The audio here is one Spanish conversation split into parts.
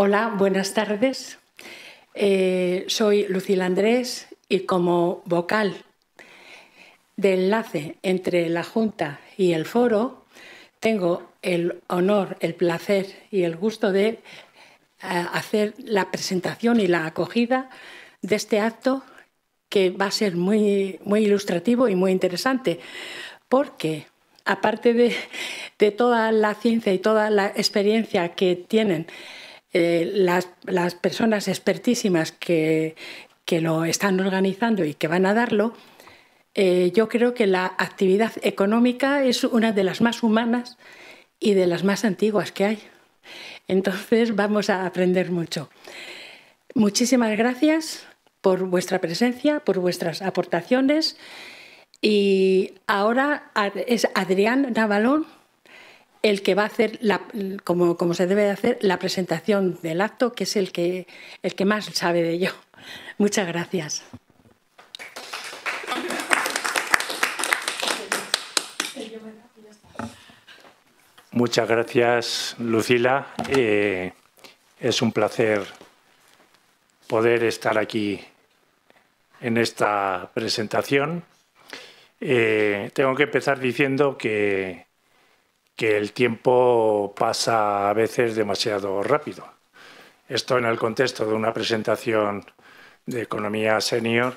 Hola, buenas tardes. Soy Lucila Andrés y como vocal de enlace entre la Junta y el foro, tengo el honor, el placer y el gusto de hacer la presentación y la acogida de este acto que va a ser muy ilustrativo y muy interesante, porque aparte de toda la ciencia y toda la experiencia que tienen las personas expertísimas que lo están organizando y que van a darlo, yo creo que la actividad económica es una de las más humanas y de las más antiguas que hay. Entonces vamos a aprender mucho. Muchísimas gracias por vuestra presencia, por vuestras aportaciones. Y ahora es Adrián Navalón el que va a hacer, como se debe de hacer, la presentación del acto, que es el que más sabe de ello. Muchas gracias. Muchas gracias, Lucila. Es un placer poder estar aquí en esta presentación. Tengo que empezar diciendo que el tiempo pasa a veces demasiado rápido. Esto en el contexto de una presentación de economía senior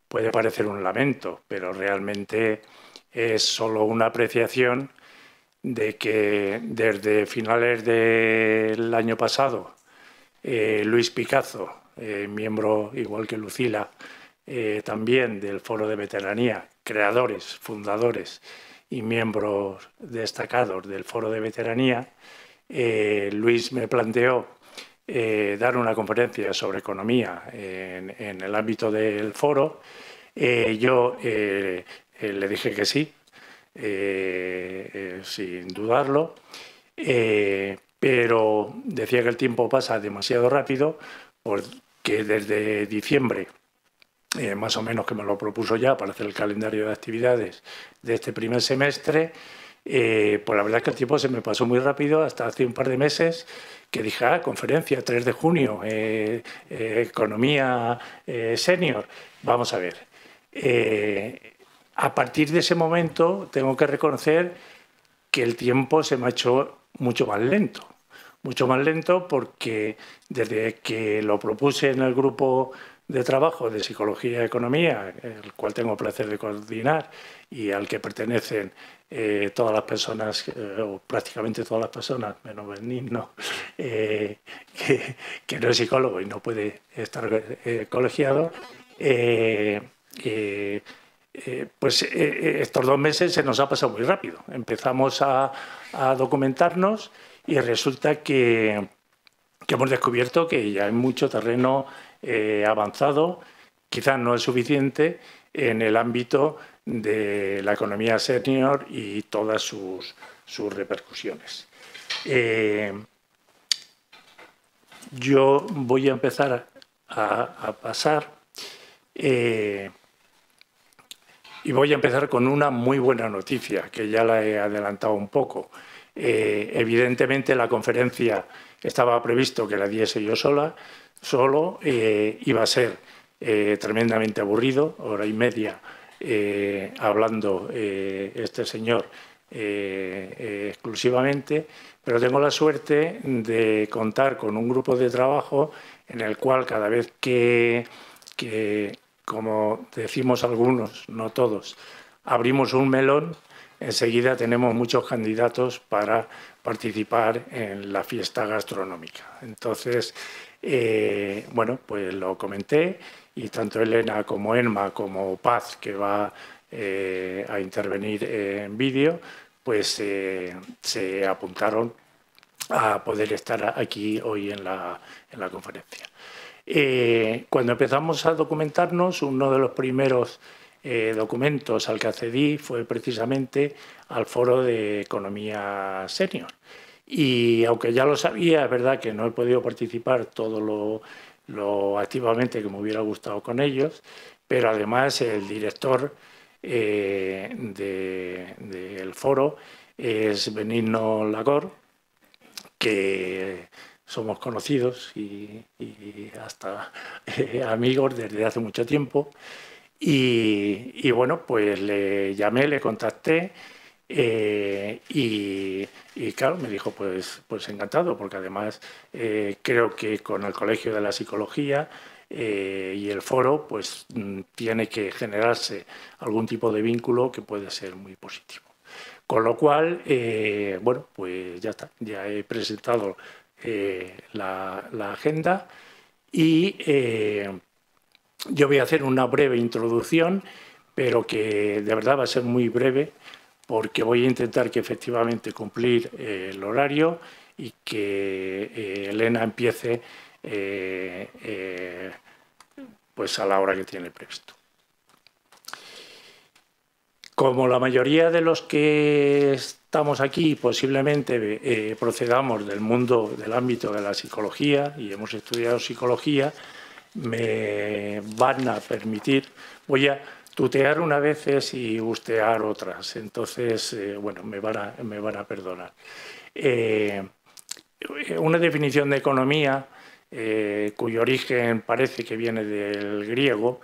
puede parecer un lamento, pero realmente es solo una apreciación de que desde finales del año pasado, Luis Picazo, miembro igual que Lucila, también del Foro de Veteranía, creadores, fundadores y miembros destacados del Foro de Veteranía, Luis me planteó dar una conferencia sobre economía en el ámbito del foro. Yo le dije que sí, sin dudarlo, pero decía que el tiempo pasa demasiado rápido porque desde diciembre, más o menos que me lo propuso ya para hacer el calendario de actividades de este primer semestre, pues la verdad es que el tiempo se me pasó muy rápido hasta hace un par de meses que dije, conferencia, 3 de junio, economía senior. Vamos a ver. A partir de ese momento tengo que reconocer que el tiempo se me ha hecho mucho más lento porque desde que lo propuse en el grupo de trabajo de Psicología y Economía, el cual tengo el placer de coordinar y al que pertenecen todas las personas, o prácticamente todas las personas, menos Benín, ¿no? que no es psicólogo y no puede estar colegiado, pues estos 2 meses se nos ha pasado muy rápido. Empezamos a documentarnos y resulta que hemos descubierto que ya hay mucho terreno avanzado, quizás no es suficiente en el ámbito de la economía senior y todas sus repercusiones. Yo voy a empezar a pasar y voy a empezar con una muy buena noticia, que ya la he adelantado un poco. Evidentemente la conferencia estaba previsto que la diese yo solo, iba a ser tremendamente aburrido, 1h30 hablando este señor exclusivamente, pero tengo la suerte de contar con un grupo de trabajo en el cual cada vez que como decimos algunos, no todos, abrimos un melón, enseguida tenemos muchos candidatos para participar en la fiesta gastronómica. Entonces, bueno, pues lo comenté y tanto Elena como Emma como Paz, que va a intervenir en vídeo, pues se apuntaron a poder estar aquí hoy en la conferencia. Cuando empezamos a documentarnos, uno de los primeros documentos al que accedí fue precisamente al Foro de Economía Senior. Y aunque ya lo sabía, es verdad que no he podido participar todo lo activamente que me hubiera gustado con ellos, pero además el director del foro es Benigno Lagor, que somos conocidos y hasta amigos desde hace mucho tiempo. Y bueno, pues le llamé, le contacté y claro, me dijo pues encantado, porque además creo que con el Colegio de la Psicología y el foro pues tiene que generarse algún tipo de vínculo que puede ser muy positivo. Con lo cual, bueno, pues ya está, ya he presentado la agenda y yo voy a hacer una breve introducción, pero que de verdad va a ser muy breve, porque voy a intentar que efectivamente cumplir el horario y que Elena empiece pues a la hora que tiene previsto. Como la mayoría de los que estamos aquí posiblemente procedamos del mundo, del ámbito de la psicología y hemos estudiado psicología, me van a permitir, voy a tutear unas veces y bustear otras, entonces, bueno, me van a perdonar. Una definición de economía, cuyo origen parece que viene del griego,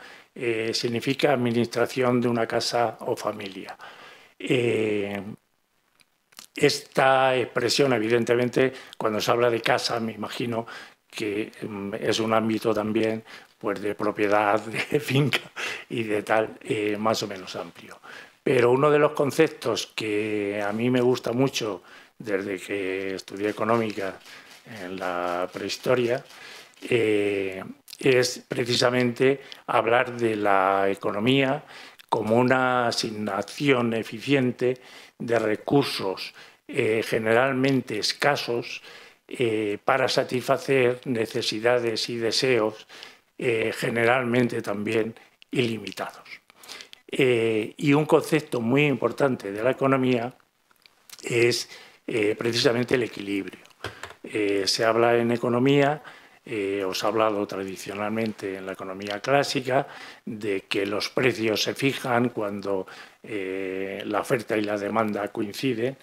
significa administración de una casa o familia. Esta expresión, evidentemente, cuando se habla de casa, me imagino que es un ámbito también pues, de propiedad, de finca y de tal, más o menos amplio. Pero uno de los conceptos que a mí me gusta mucho desde que estudié económica en la prehistoria es precisamente hablar de la economía como una asignación eficiente de recursos generalmente escasos para satisfacer necesidades y deseos generalmente también ilimitados. Y un concepto muy importante de la economía es precisamente el equilibrio. Se habla en economía, os he hablado tradicionalmente en la economía clásica, de que los precios se fijan cuando la oferta y la demanda coinciden,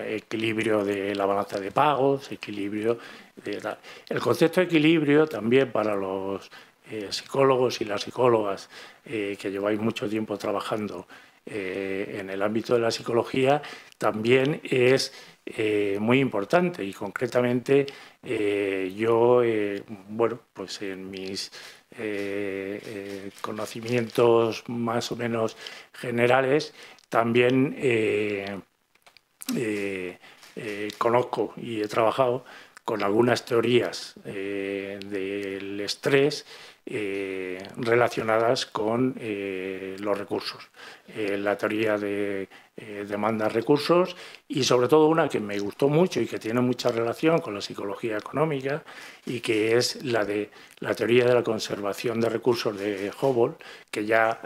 equilibrio de la balanza de pagos, equilibrio de el concepto de equilibrio también para los psicólogos y las psicólogas que lleváis mucho tiempo trabajando en el ámbito de la psicología también es muy importante y concretamente yo, bueno, pues en mis conocimientos más o menos generales también conozco y he trabajado con algunas teorías del estrés relacionadas con los recursos. La teoría de demanda-recursos y sobre todo una que me gustó mucho y que tiene mucha relación con la psicología económica y que es la de la teoría de la conservación de recursos de Hubble, que ya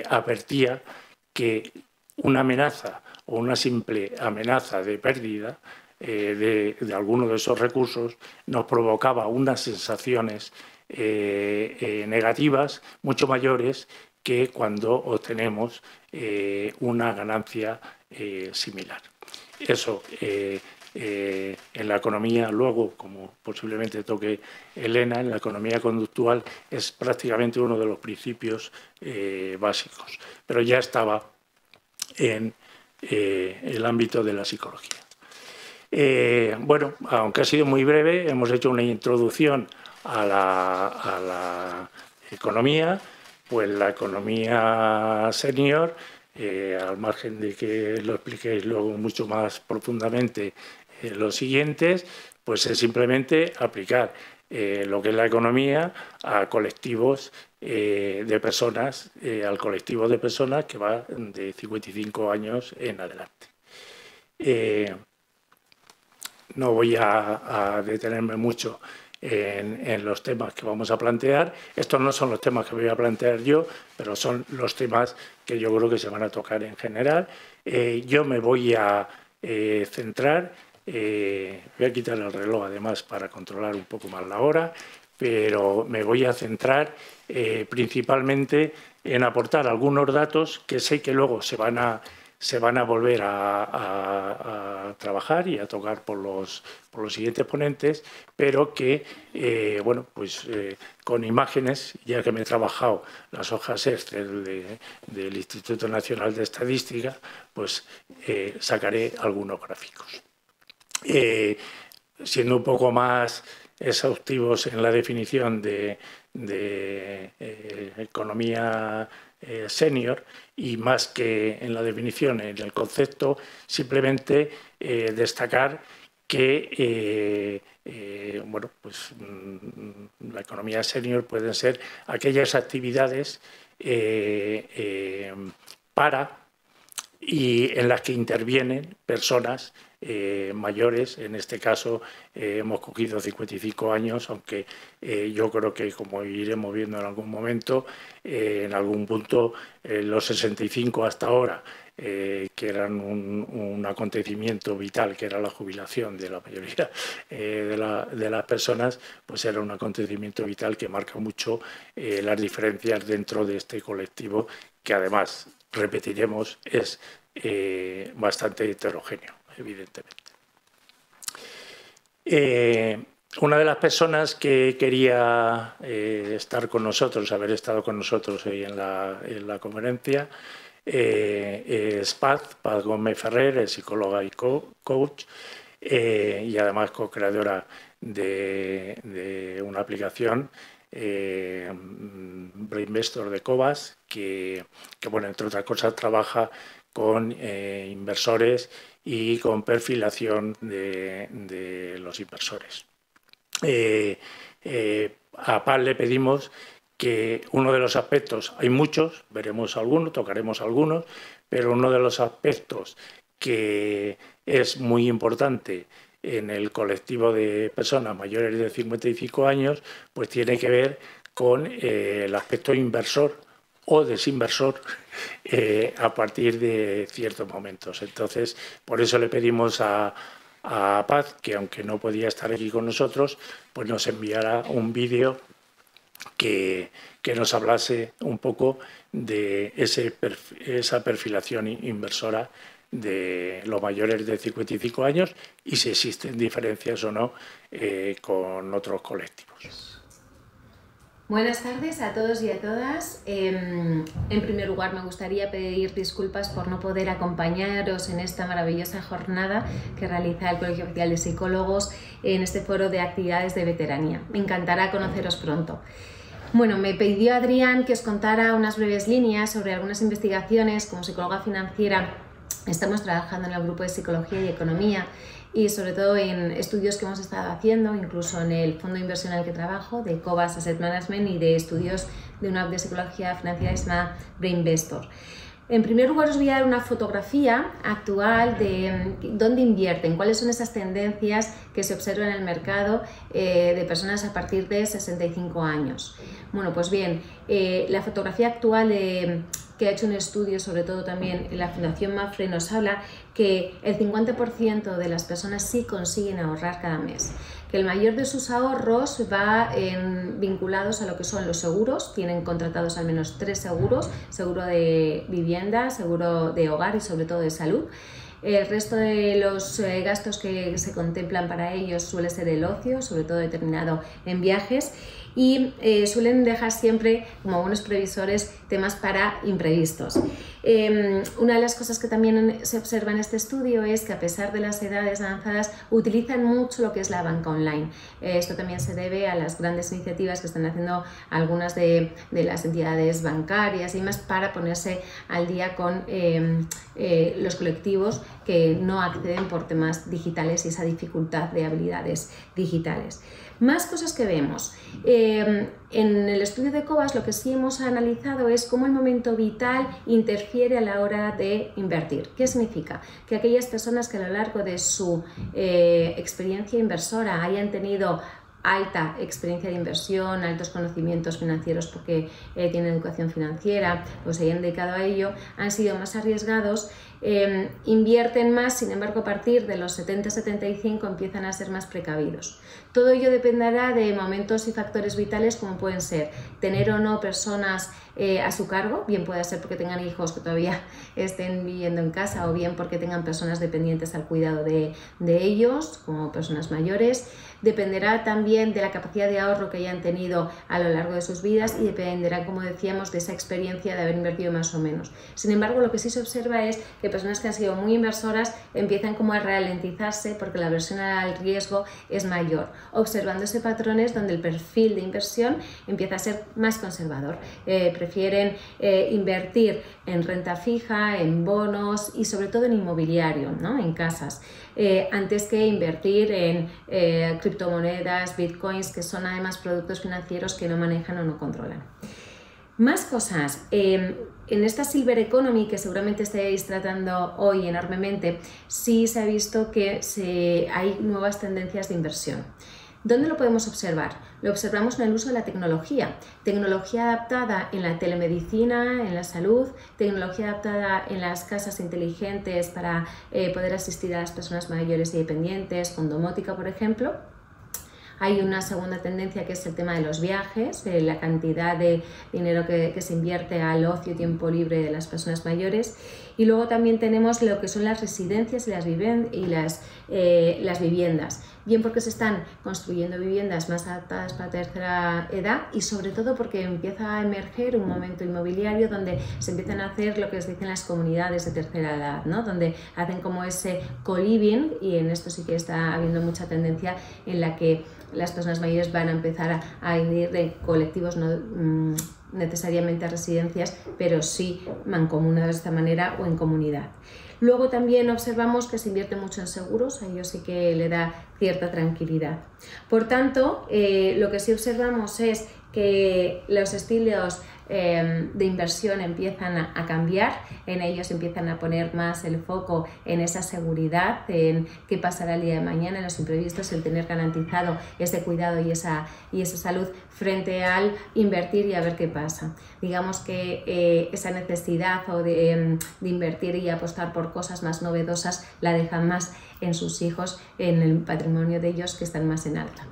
advertía que una amenaza o una simple amenaza de pérdida de alguno de esos recursos nos provocaba unas sensaciones negativas mucho mayores que cuando obtenemos una ganancia similar. Eso en la economía, luego, como posiblemente toque Elena, en la economía conductual es prácticamente uno de los principios básicos, pero ya estaba en el ámbito de la psicología. Bueno, aunque ha sido muy breve, hemos hecho una introducción a la economía, pues la economía senior, al margen de que lo expliquéis luego mucho más profundamente los siguientes, pues es simplemente aplicar lo que es la economía a colectivos de personas, al colectivo de personas que va de 55 años en adelante. No voy a detenerme mucho en los temas que vamos a plantear. Estos no son los temas que voy a plantear yo, pero son los temas que yo creo que se van a tocar en general. Yo me voy a centrar, voy a quitar el reloj además para controlar un poco más la hora, pero me voy a centrar principalmente en aportar algunos datos que sé que luego se van a se van a volver a trabajar y a tocar por los siguientes ponentes, pero que, bueno, pues con imágenes, ya que me he trabajado las hojas Excel del Instituto Nacional de Estadística, pues sacaré algunos gráficos. Siendo un poco más exhaustivos en la definición de economía senior, y más que en la definición, en el concepto, simplemente destacar que bueno, pues, la economía senior pueden ser aquellas actividades para y en las que intervienen personas mayores. En este caso hemos cogido 55 años, aunque yo creo que, como iremos viendo en algún momento, en algún punto los 65 hasta ahora, que eran un acontecimiento vital, que era la jubilación de la mayoría de las personas, pues era un acontecimiento vital que marca mucho las diferencias dentro de este colectivo, que además, repetiremos, es bastante heterogéneo, evidentemente. Una de las personas que quería estar con nosotros, haber estado con nosotros hoy en la conferencia, es Paz Gómez Ferrer, es psicóloga y coach, y además co-creadora de una aplicación, Brainvestor de Cobas, que bueno, entre otras cosas trabaja con inversores y con perfilación de los inversores. A Paz le pedimos que uno de los aspectos, hay muchos, veremos algunos, tocaremos algunos, pero uno de los aspectos que es muy importante en el colectivo de personas mayores de 55 años, pues tiene que ver con el aspecto inversor o desinversor a partir de ciertos momentos. Entonces, por eso le pedimos a Paz, que aunque no podía estar aquí con nosotros, pues nos enviara un vídeo que nos hablase un poco de esa perfilación inversora de los mayores de 55 años y si existen diferencias o no con otros colectivos. Buenas tardes a todos y a todas. En primer lugar, me gustaría pedir disculpas por no poder acompañaros en esta maravillosa jornada que realiza el Colegio Oficial de Psicólogos en este foro de actividades de veteranía. Me encantará conoceros pronto. Bueno, me pidió Adrián que os contara unas breves líneas sobre algunas investigaciones. Como psicóloga financiera estamos trabajando en el grupo de Psicología y Economía y sobre todo en estudios que hemos estado haciendo, incluso en el fondo de inversión en el que trabajo, de Cobas Asset Management, y de estudios de una app de psicología financiera que se llama Brainvestor. En primer lugar, os voy a dar una fotografía actual de dónde invierten, cuáles son esas tendencias que se observan en el mercado de personas a partir de 65 años. Bueno, pues bien, la fotografía actual que ha hecho un estudio, sobre todo también en la Fundación Mapfre, nos habla que el 50% de las personas sí consiguen ahorrar cada mes, que el mayor de sus ahorros va vinculados a lo que son los seguros. Tienen contratados al menos 3 seguros: seguro de vivienda, seguro de hogar y sobre todo de salud. El resto de los gastos que se contemplan para ellos suele ser el ocio, sobre todo determinado en viajes, y suelen dejar siempre, como buenos previsores, temas para imprevistos. Una de las cosas que también se observa en este estudio es que, a pesar de las edades avanzadas, utilizan mucho lo que es la banca online. Esto también se debe a las grandes iniciativas que están haciendo algunas de las entidades bancarias y más para ponerse al día con los colectivos que no acceden por temas digitales y esa dificultad de habilidades digitales. Más cosas que vemos. En el estudio de Cobas lo que sí hemos analizado es cómo el momento vital interfiere a la hora de invertir. ¿Qué significa? Que aquellas personas que a lo largo de su experiencia inversora hayan tenido alta experiencia de inversión, altos conocimientos financieros porque tienen educación financiera o se hayan dedicado a ello, han sido más arriesgados invierten más, sin embargo a partir de los 70-75 empiezan a ser más precavidos. Todo ello dependerá de momentos y factores vitales como pueden ser tener o no personas a su cargo, bien puede ser porque tengan hijos que todavía estén viviendo en casa o bien porque tengan personas dependientes al cuidado de ellos, como personas mayores. Dependerá también de la capacidad de ahorro que hayan tenido a lo largo de sus vidas y dependerá, como decíamos, de esa experiencia de haber invertido más o menos. Sin embargo, lo que sí se observa es que personas que han sido muy inversoras empiezan como a ralentizarse porque la aversión al riesgo es mayor, observándose patrones donde el perfil de inversión empieza a ser más conservador. Prefieren invertir en renta fija, en bonos y sobre todo en inmobiliario, ¿no? En casas, antes que invertir en criptomonedas, bitcoins, que son además productos financieros que no manejan o no controlan. Más cosas. En esta Silver Economy, que seguramente estáis tratando hoy enormemente, sí se ha visto que hay nuevas tendencias de inversión. ¿Dónde lo podemos observar? Lo observamos en el uso de la tecnología adaptada en la telemedicina, en la salud, tecnología adaptada en las casas inteligentes para poder asistir a las personas mayores y dependientes, con domótica, por ejemplo. Hay una segunda tendencia que es el tema de los viajes, la cantidad de dinero que se invierte al ocio y tiempo libre de las personas mayores. Y luego también tenemos lo que son las residencias y las viviendas. Bien porque se están construyendo viviendas más adaptadas para tercera edad y sobre todo porque empieza a emerger un momento inmobiliario donde se empiezan a hacer lo que se dicen las comunidades de tercera edad, ¿no? Donde hacen como ese co-living, y en esto sí que está habiendo mucha tendencia en la que las personas mayores van a empezar a ir de colectivos, no necesariamente a residencias, pero sí mancomunadas de esta manera o en comunidad. Luego también observamos que se invierte mucho en seguros, a ello sí que le da cierta tranquilidad. Por tanto, lo que sí observamos es que los estilos de inversión empiezan a cambiar, en ellos empiezan a poner más el foco en esa seguridad, en qué pasará el día de mañana, en los imprevistos, el tener garantizado ese cuidado y esa salud frente al invertir y a ver qué pasa. Digamos que esa necesidad de invertir y apostar por cosas más novedosas la dejan más en sus hijos, en el patrimonio de ellos, que están más en alta.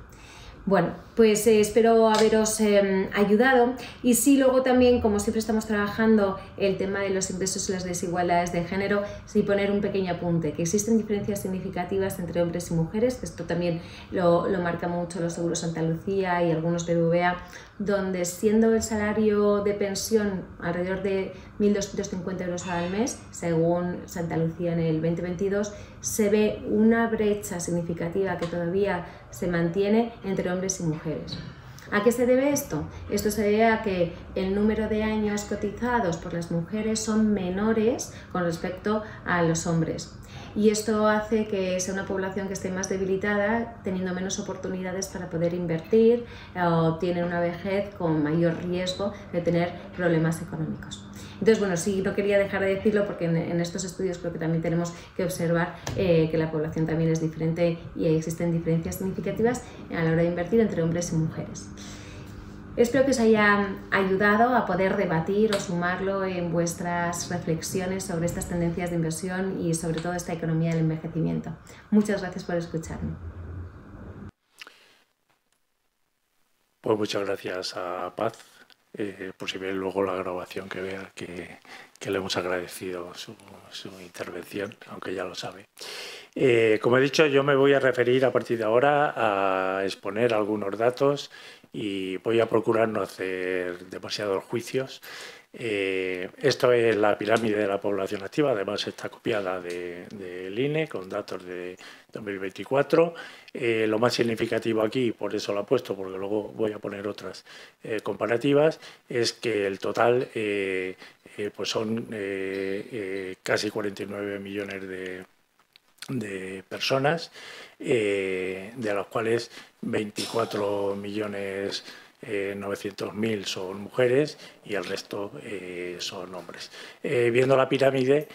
Bueno, pues espero haberos ayudado, y sí, luego también, como siempre estamos trabajando el tema de los ingresos y las desigualdades de género, sí poner un pequeño apunte, que existen diferencias significativas entre hombres y mujeres, que esto también lo marca mucho los seguros Santa Lucía y algunos BBVA, donde siendo el salario de pensión alrededor de 1.250 euros al mes, según Santa Lucía en el 2022, se ve una brecha significativa que todavía se mantiene entre hombres y mujeres. ¿A qué se debe esto? Esto se debe a que el número de años cotizados por las mujeres son menores con respecto a los hombres. Y esto hace que sea una población que esté más debilitada, teniendo menos oportunidades para poder invertir, o tiene una vejez con mayor riesgo de tener problemas económicos. Entonces, bueno, sí, no quería dejar de decirlo porque en estos estudios creo que también tenemos que observar que la población también es diferente y existen diferencias significativas a la hora de invertir entre hombres y mujeres. Espero que os haya ayudado a poder debatir o sumarlo en vuestras reflexiones sobre estas tendencias de inversión y sobre todo esta economía del envejecimiento. Muchas gracias por escucharme. Pues muchas gracias a Paz. Por si ve luego la grabación, que vea que le hemos agradecido su intervención, aunque ya lo sabe. Como he dicho, yo me voy a referir a partir de ahora a exponer algunos datos y voy a procurar no hacer demasiados juicios. Esto es la pirámide de la población activa, además está copiada del INE con datos de 2024. Lo más significativo aquí, por eso lo he puesto, porque luego voy a poner otras comparativas, es que el total pues son casi 49 millones de personas, de las cuales 24.900.000 son mujeres y el resto son hombres. Viendo la pirámide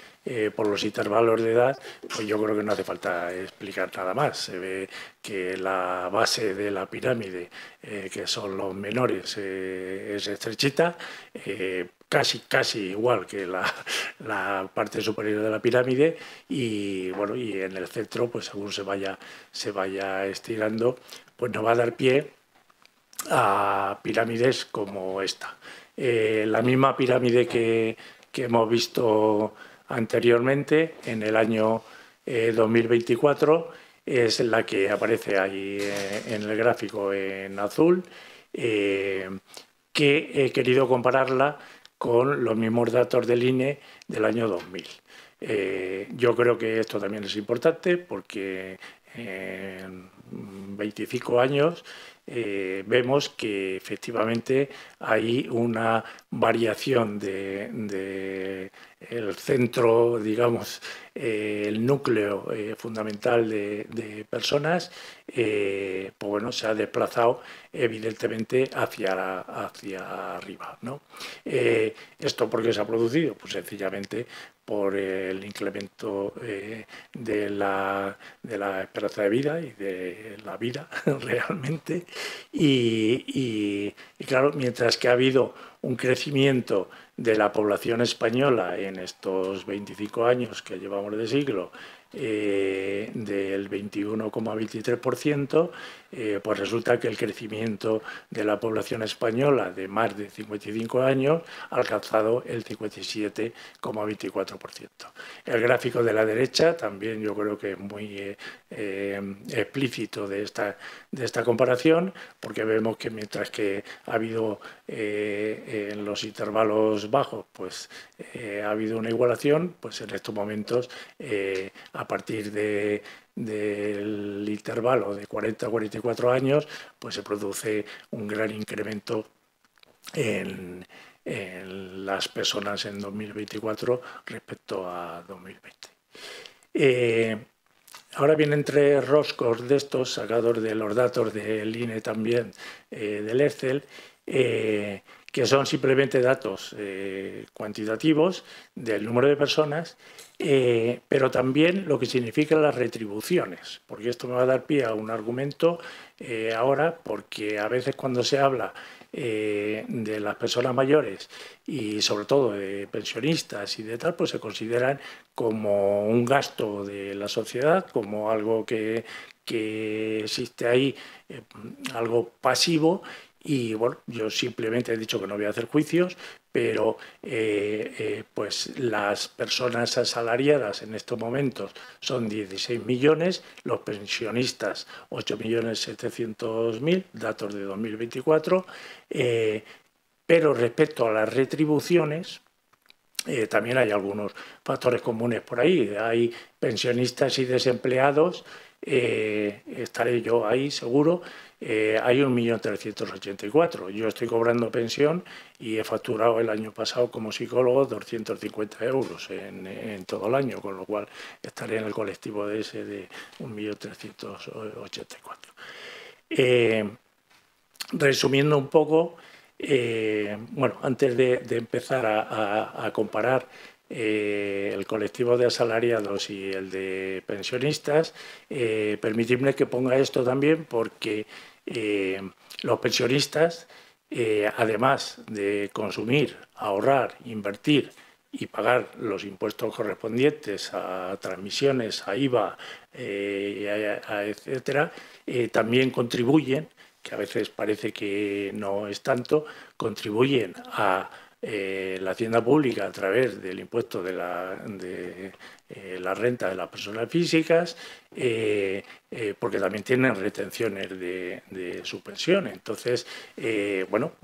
por los intervalos de edad, pues yo creo que no hace falta explicar nada más. Se ve que la base de la pirámide, que son los menores, es estrechita. casi igual que la parte superior de la pirámide, y bueno, y en el centro, pues según se vaya estirando, pues nos va a dar pie a pirámides como esta. La misma pirámide que hemos visto anteriormente, en el año 2024, es la que aparece ahí en el gráfico en azul, que he querido compararla con los mismos datos del INE del año 2000. Yo creo que esto también es importante porque en 25 años vemos que efectivamente hay una variación de el centro, digamos, el núcleo fundamental de personas, pues bueno, se ha desplazado evidentemente hacia arriba, ¿no? ¿Esto por qué se ha producido? Pues sencillamente por el incremento de la esperanza de vida y de la vida realmente. Y claro, mientras que ha habido un crecimiento de la población española en estos 25 años que llevamos de siglo, del 21,23%, pues resulta que el crecimiento de la población española de más de 55 años ha alcanzado el 57,24%. El gráfico de la derecha también yo creo que es muy explícito de esta comparación, porque vemos que mientras que ha habido en los intervalos bajos, pues ha habido una igualación, pues en estos momentos a partir del intervalo de 40 a 44 años, pues se produce un gran incremento en las personas en 2024 respecto a 2020. Ahora vienen tres roscos de estos, sacados de los datos del INE también, del Excel, que son simplemente datos cuantitativos del número de personas, pero también lo que significan las retribuciones, porque esto me va a dar pie a un argumento ahora, porque a veces cuando se habla de las personas mayores y sobre todo de pensionistas y de tal, pues se consideran como un gasto de la sociedad, como algo que existe ahí, algo pasivo. Y bueno, yo simplemente he dicho que no voy a hacer juicios, pero pues las personas asalariadas en estos momentos son 16 millones, los pensionistas 8.700.000, datos de 2024, pero respecto a las retribuciones, también hay algunos factores comunes por ahí. Hay pensionistas y desempleados, estaré yo ahí seguro, hay 1.384.000. Yo estoy cobrando pensión y he facturado el año pasado como psicólogo 250 euros en todo el año, con lo cual estaré en el colectivo de ese de 1.384.000. Resumiendo un poco, bueno, antes de empezar a comparar el colectivo de asalariados y el de pensionistas, permitidme que ponga esto también porque los pensionistas, además de consumir, ahorrar, invertir y pagar los impuestos correspondientes a transmisiones, a IVA, etcétera, también contribuyen, que a veces parece que no es tanto, contribuyen a la hacienda pública a través del impuesto de la renta de las personas físicas, porque también tienen retenciones de su pensión. Entonces, bueno,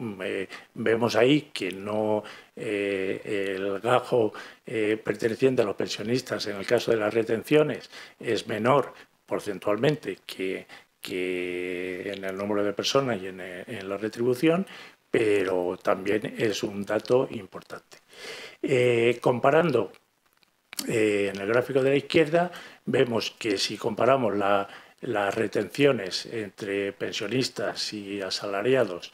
vemos ahí que no el gajo perteneciente a los pensionistas en el caso de las retenciones es menor porcentualmente que en el número de personas y en la retribución, pero también es un dato importante. Comparando en el gráfico de la izquierda, vemos que si comparamos las retenciones entre pensionistas y asalariados,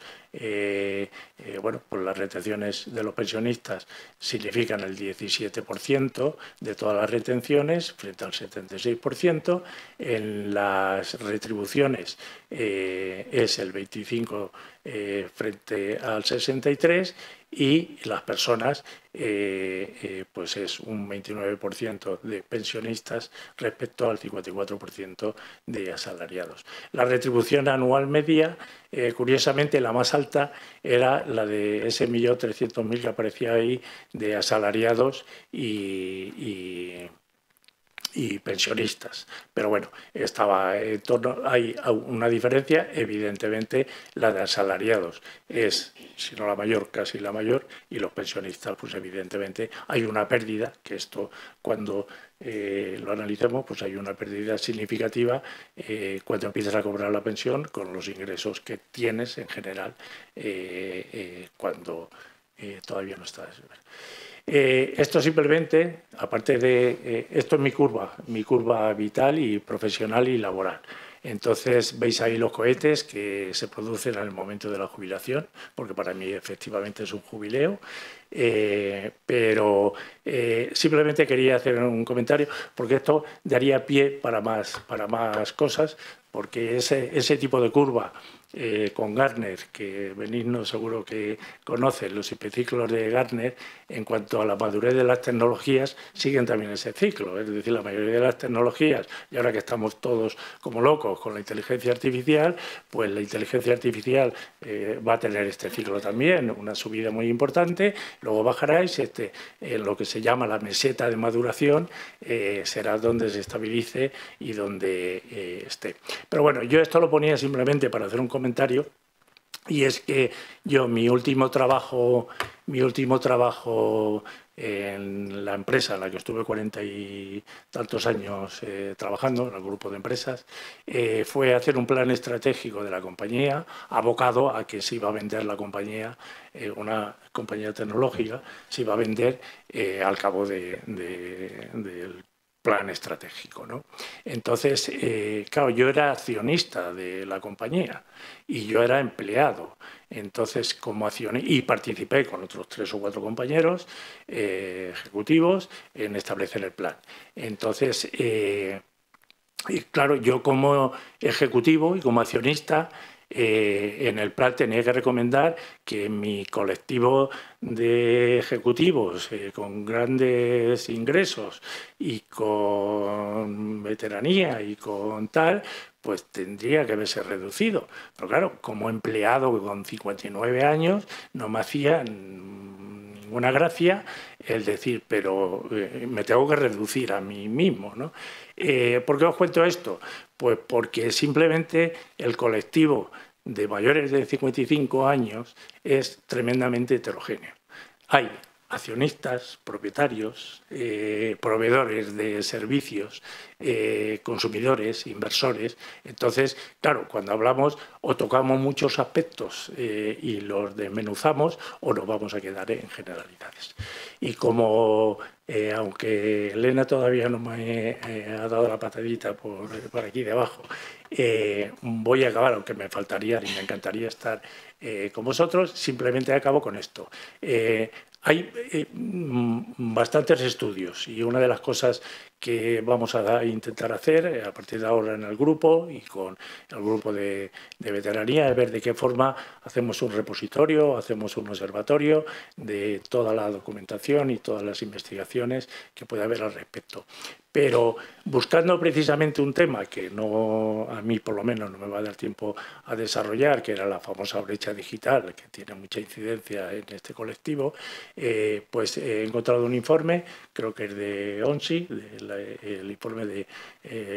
bueno, pues las retenciones de los pensionistas significan el 17% de todas las retenciones frente al 76%. En las retribuciones es el 25% frente al 63%, y las personas pues es un 29% de pensionistas respecto al 54% de asalariados. La retribución anual media, curiosamente, la más alta era la de ese 1.300.000 que aparecía ahí de asalariados y pensionistas. Pero bueno, estaba en torno, hay una diferencia, evidentemente la de asalariados es, si no la mayor, casi la mayor, y los pensionistas, pues evidentemente hay una pérdida, que esto cuando lo analicemos, pues hay una pérdida significativa cuando empiezas a cobrar la pensión con los ingresos que tienes en general cuando todavía no estás. Esto simplemente, aparte de... esto es mi curva vital y profesional y laboral. Entonces, veis ahí los cohetes que se producen en el momento de la jubilación, porque para mí efectivamente es un jubileo, pero simplemente quería hacer un comentario, porque esto daría pie para más cosas, porque ese tipo de curva con Gartner, que Benigno seguro que conoce, los hiperciclos de Gartner, en cuanto a la madurez de las tecnologías, siguen también ese ciclo. Es decir, la mayoría de las tecnologías, y ahora que estamos todos como locos con la inteligencia artificial, pues la inteligencia artificial va a tener este ciclo también, una subida muy importante, luego bajará y en lo que se llama la meseta de maduración será donde se estabilice y donde esté. Pero bueno, yo esto lo ponía simplemente para hacer un comentario, y es que yo mi último trabajo en la empresa en la que estuve 40 y tantos años trabajando, en el grupo de empresas, fue hacer un plan estratégico de la compañía, abocado a que se iba a vender la compañía, una compañía tecnológica, se iba a vender al cabo del plan estratégico, ¿no? Entonces, claro, yo era accionista de la compañía y yo era empleado. Entonces, como accionista, y participé con otros 3 o 4 compañeros ejecutivos en establecer el plan. Entonces, claro, yo como ejecutivo y como accionista, en el plan tenía que recomendar que mi colectivo de ejecutivos con grandes ingresos y con veteranía y con tal, pues tendría que haberse reducido. Pero claro, como empleado con 59 años, no me hacía ninguna gracia el decir, pero me tengo que reducir a mí mismo, ¿no? ¿Por qué os cuento esto? Pues porque simplemente el colectivo de mayores de 55 años es tremendamente heterogéneo. Hay accionistas, propietarios, proveedores de servicios, consumidores, inversores. Entonces, claro, cuando hablamos o tocamos muchos aspectos y los desmenuzamos, o nos vamos a quedar en generalidades. Y como, aunque Elena todavía no me ha dado la patadita por aquí debajo, voy a acabar, aunque me faltaría y me encantaría estar con vosotros, simplemente acabo con esto. Hay bastantes estudios y una de las cosas que vamos a intentar hacer a partir de ahora en el grupo y con el grupo de veteranía es ver de qué forma hacemos un repositorio, hacemos un observatorio de toda la documentación y todas las investigaciones que pueda haber al respecto. Pero buscando precisamente un tema que no, a mí por lo menos no me va a dar tiempo a desarrollar, que era la famosa brecha digital, que tiene mucha incidencia en este colectivo, pues he encontrado un informe, creo que es de ONSI, el informe de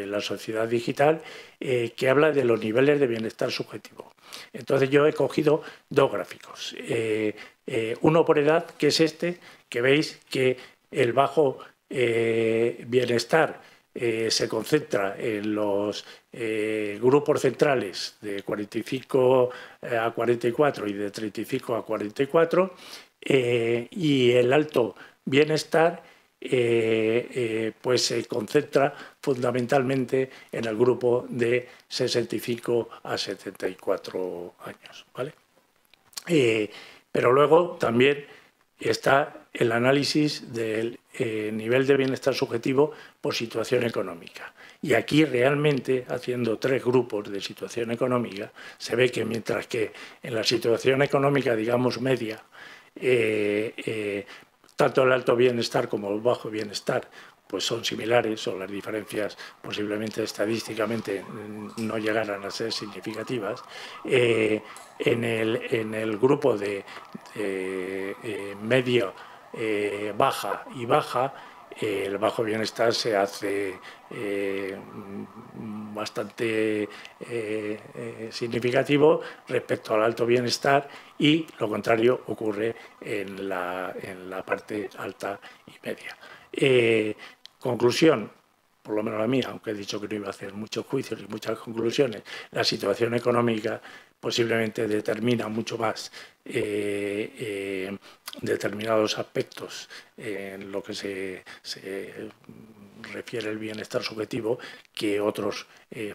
la sociedad digital, que habla de los niveles de bienestar subjetivo. Entonces yo he cogido 2 gráficos, uno por edad, que es este, que veis que el bajo bienestar se concentra en los grupos centrales de 45 a 44 y de 35 a 44 y el alto bienestar pues se concentra fundamentalmente en el grupo de 65 a 74 años, ¿vale? Pero luego también está el análisis del nivel de bienestar subjetivo por situación económica. Y aquí realmente, haciendo 3 grupos de situación económica, se ve que mientras que en la situación económica, digamos, media, tanto el alto bienestar como el bajo bienestar pues son similares, o las diferencias posiblemente estadísticamente no llegaran a ser significativas. En el grupo de medio, baja y baja, el bajo bienestar se hace bastante significativo respecto al alto bienestar, y lo contrario ocurre en la parte alta y media. Conclusión, por lo menos la mía, aunque he dicho que no iba a hacer muchos juicios y muchas conclusiones, la situación económica posiblemente determina mucho más determinados aspectos en lo que se refiere al bienestar subjetivo que otros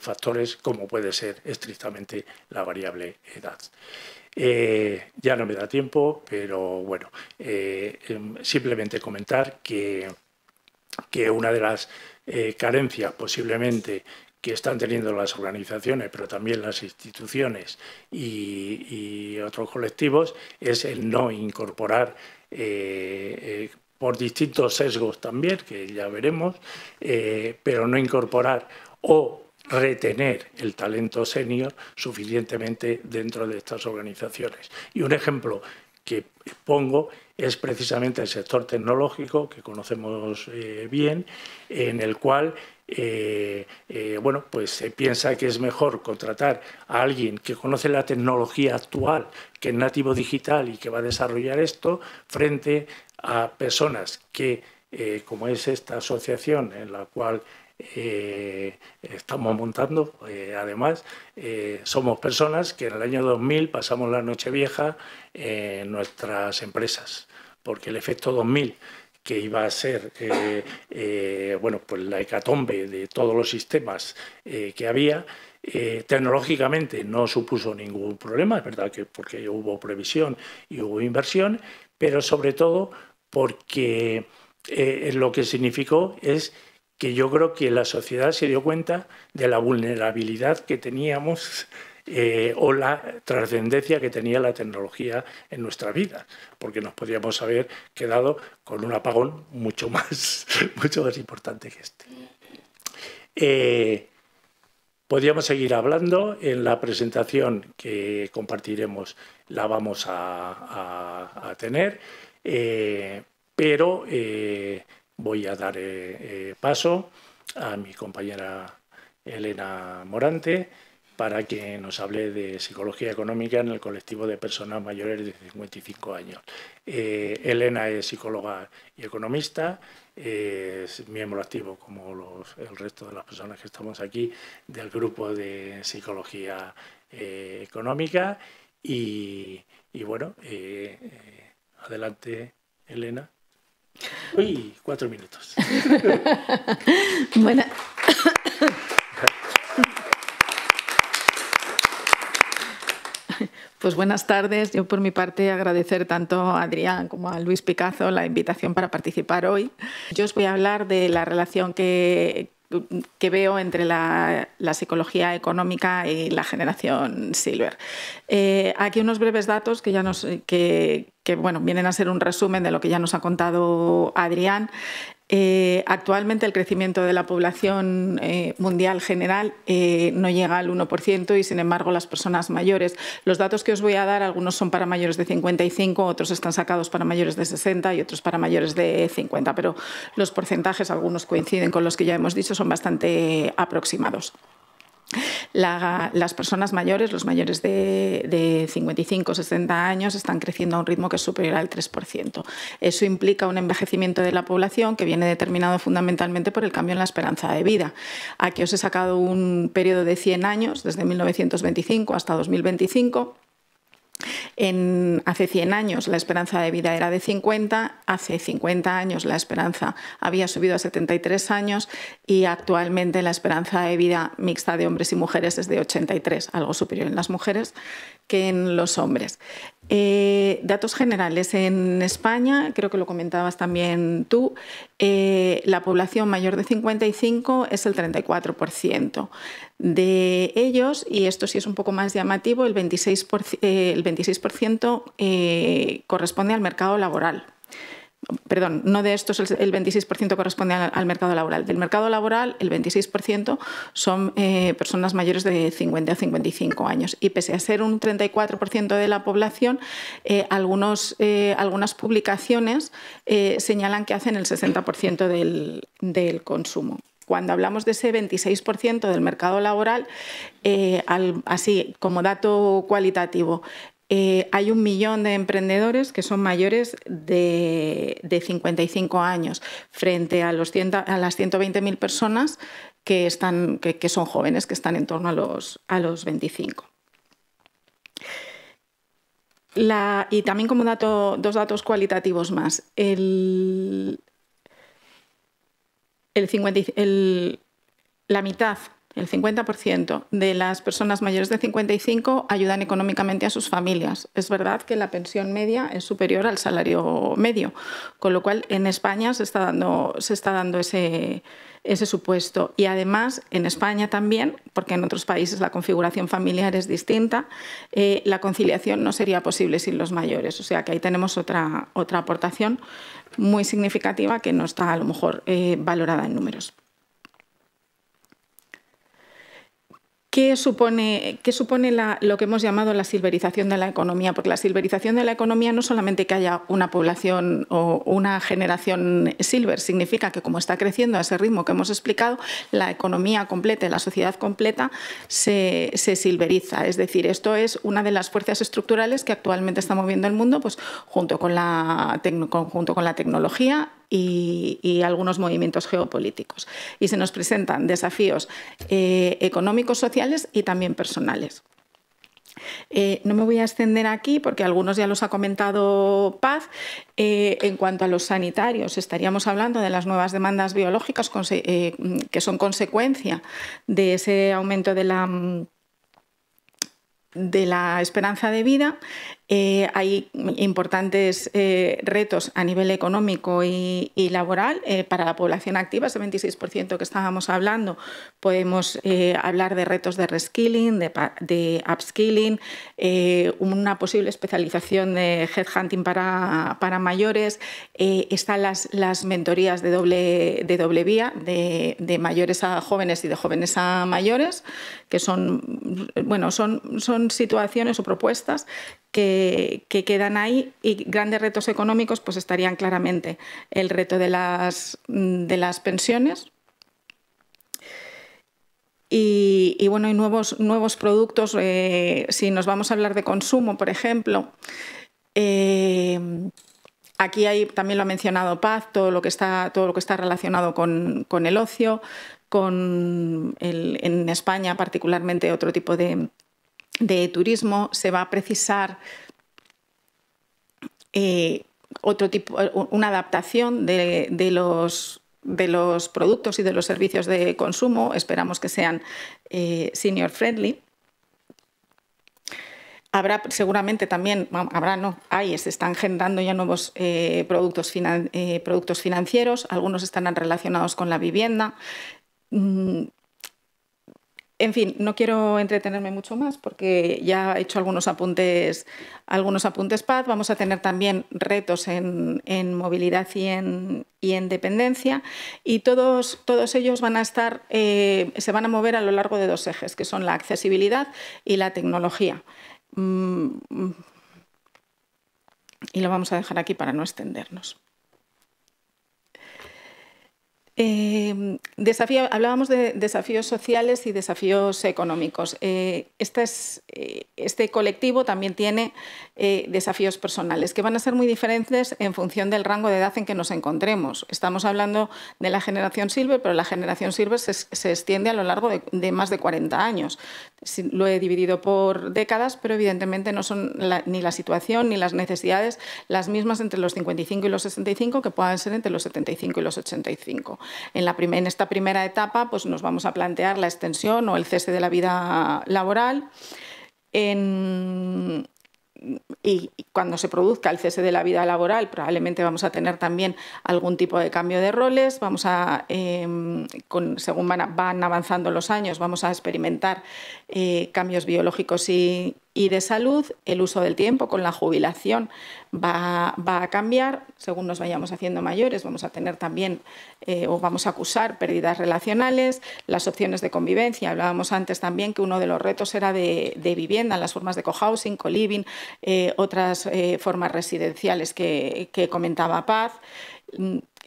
factores, como puede ser estrictamente la variable edad. Ya no me da tiempo, pero bueno, simplemente comentar que una de las carencias posiblemente que están teniendo las organizaciones, pero también las instituciones y otros colectivos, es el no incorporar, por distintos sesgos también, que ya veremos, pero no incorporar o retener el talento senior suficientemente dentro de estas organizaciones. Y un ejemplo que pongo es precisamente el sector tecnológico, que conocemos bien, en el cual bueno, pues se piensa que es mejor contratar a alguien que conoce la tecnología actual, que es nativo digital y que va a desarrollar esto, frente a personas que, como es esta asociación en la cual estamos montando, además, somos personas que en el año 2000 pasamos la Nochevieja en nuestras empresas, porque el efecto 2000, que iba a ser bueno, pues la hecatombe de todos los sistemas que había, tecnológicamente no supuso ningún problema, es verdad que porque hubo previsión y hubo inversión, pero sobre todo porque lo que significó es que yo creo que la sociedad se dio cuenta de la vulnerabilidad que teníamos o la trascendencia que tenía la tecnología en nuestra vida, porque nos podríamos haber quedado con un apagón mucho más importante que este. Podríamos seguir hablando. En la presentación que compartiremos la vamos a tener, pero voy a dar paso a mi compañera Elena Morante para que nos hable de psicología económica en el colectivo de personas mayores de 55 años. Elena es psicóloga y economista, es miembro activo, como el resto de las personas que estamos aquí, del grupo de psicología económica. Y bueno, adelante, Elena. Uy, 4 minutos. Buena. Pues buenas tardes. Yo por mi parte agradecer tanto a Adrián como a Luis Picazo la invitación para participar hoy. Yo os voy a hablar de la relación que veo entre la psicología económica y la generación Silver. Aquí unos breves datos que bueno, vienen a ser un resumen de lo que ya nos ha contado Adrián. Actualmente el crecimiento de la población mundial general no llega al 1% y, sin embargo, las personas mayores, los datos que os voy a dar, algunos son para mayores de 55, otros están sacados para mayores de 60 y otros para mayores de 50, pero los porcentajes, algunos coinciden con los que ya hemos dicho, son bastante aproximados. Las personas mayores, los mayores de 55 o 60 años, están creciendo a un ritmo que es superior al 3%. Eso implica un envejecimiento de la población que viene determinado fundamentalmente por el cambio en la esperanza de vida. Aquí os he sacado un periodo de 100 años, desde 1925 hasta 2025. Hace 100 años la esperanza de vida era de 50, hace 50 años la esperanza había subido a 73 años y actualmente la esperanza de vida mixta de hombres y mujeres es de 83, algo superior en las mujeres que en los hombres. Datos generales. En España, creo que lo comentabas también tú, la población mayor de 55 es el 34%. De ellos, y esto sí es un poco más llamativo, el 26% corresponde al mercado laboral. Perdón, no de estos el 26% corresponde al mercado laboral. Del mercado laboral, el 26% son personas mayores de 50 a 55 años. Y pese a ser un 34% de la población, algunas publicaciones señalan que hacen el 60% del consumo. Cuando hablamos de ese 26% del mercado laboral, así como dato cualitativo, hay 1 millón de emprendedores que son mayores de 55 años frente a las 120.000 personas que son jóvenes, que están en torno a los 25. Y también como dos datos cualitativos más. La mitad, el 50% de las personas mayores de 55 ayudan económicamente a sus familias. Es verdad que la pensión media es superior al salario medio, con lo cual en España se está dando ese supuesto. Y además en España también, porque en otros países la configuración familiar es distinta, la conciliación no sería posible sin los mayores. O sea que ahí tenemos otra aportación muy significativa que no está a lo mejor valorada en números. ¿Qué supone lo que hemos llamado la silverización de la economía? Porque la silverización de la economía no solamente que haya una población o una generación silver, significa que como está creciendo a ese ritmo que hemos explicado, la economía completa, la sociedad completa se silveriza. Es decir, esto es una de las fuerzas estructurales que actualmente está moviendo el mundo, pues, junto con la tecnología y algunos movimientos geopolíticos. Y se nos presentan desafíos económicos, sociales y también personales. No me voy a extender aquí porque algunos ya los ha comentado Paz. En cuanto a los sanitarios, estaríamos hablando de las nuevas demandas biológicas que son consecuencia de ese aumento de la esperanza de vida. Hay importantes retos a nivel económico y laboral. Para la población activa, ese 26% que estábamos hablando, podemos hablar de retos de reskilling, de upskilling, una posible especialización de headhunting para mayores. Están las mentorías de doble vía, de mayores a jóvenes y de jóvenes a mayores, que son situaciones o propuestas que quedan ahí, y grandes retos económicos pues estarían claramente el reto de las pensiones y nuevos productos. Si nos vamos a hablar de consumo, por ejemplo, aquí también lo ha mencionado Paz, todo lo que está relacionado con el ocio, en España particularmente otro tipo de turismo. Se va a precisar una adaptación de los productos y de los servicios de consumo. Esperamos que sean senior friendly. Habrá seguramente también, se están generando ya nuevos productos financieros, algunos estarán relacionados con la vivienda. En fin, no quiero entretenerme mucho más porque ya he hecho algunos apuntes Paz. Vamos a tener también retos en movilidad y en dependencia, y todos ellos se van a mover a lo largo de dos ejes, que son la accesibilidad y la tecnología. Y lo vamos a dejar aquí para no extendernos. Hablábamos de desafíos sociales y desafíos económicos. Este colectivo también tiene desafíos personales que van a ser muy diferentes en función del rango de edad en que nos encontremos. Estamos hablando de la generación Silver, pero la generación Silver se extiende a lo largo de más de 40 años. Lo he dividido por décadas, pero evidentemente no son ni la situación ni las necesidades las mismas entre los 55 y los 65 que puedan ser entre los 75 y los 85. En esta primera etapa pues nos vamos a plantear la extensión o el cese de la vida laboral. Y cuando se produzca el cese de la vida laboral, probablemente vamos a tener también algún tipo de cambio de roles. Según van avanzando los años, vamos a experimentar cambios biológicos y de salud. El uso del tiempo con la jubilación va a cambiar. Según nos vayamos haciendo mayores, vamos a tener también o vamos a acusar pérdidas relacionales. Las opciones de convivencia. Hablábamos antes también que uno de los retos era de vivienda, las formas de cohousing, co-living, otras formas residenciales que comentaba Paz.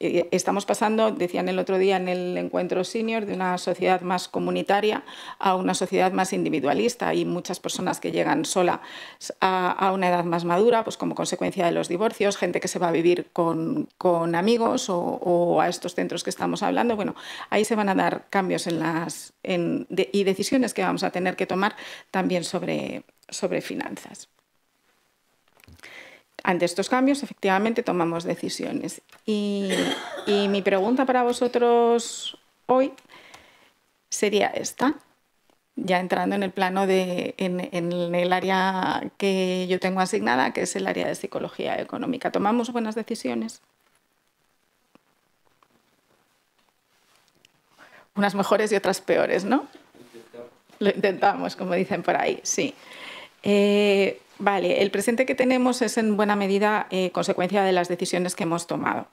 Estamos pasando, decían el otro día en el encuentro senior, de una sociedad más comunitaria a una sociedad más individualista. Hay muchas personas que llegan solas a una edad más madura, pues como consecuencia de los divorcios, gente que se va a vivir con amigos o a estos centros que estamos hablando. Bueno, ahí se van a dar cambios y decisiones que vamos a tener que tomar también sobre finanzas. Ante estos cambios, efectivamente, tomamos decisiones. Y mi pregunta para vosotros hoy sería esta, ya entrando en el plano en el área que yo tengo asignada, que es el área de psicología económica. ¿Tomamos buenas decisiones? Unas mejores y otras peores, ¿no? Lo intentamos, como dicen por ahí, sí. Vale, el presente que tenemos es en buena medida consecuencia de las decisiones que hemos tomado.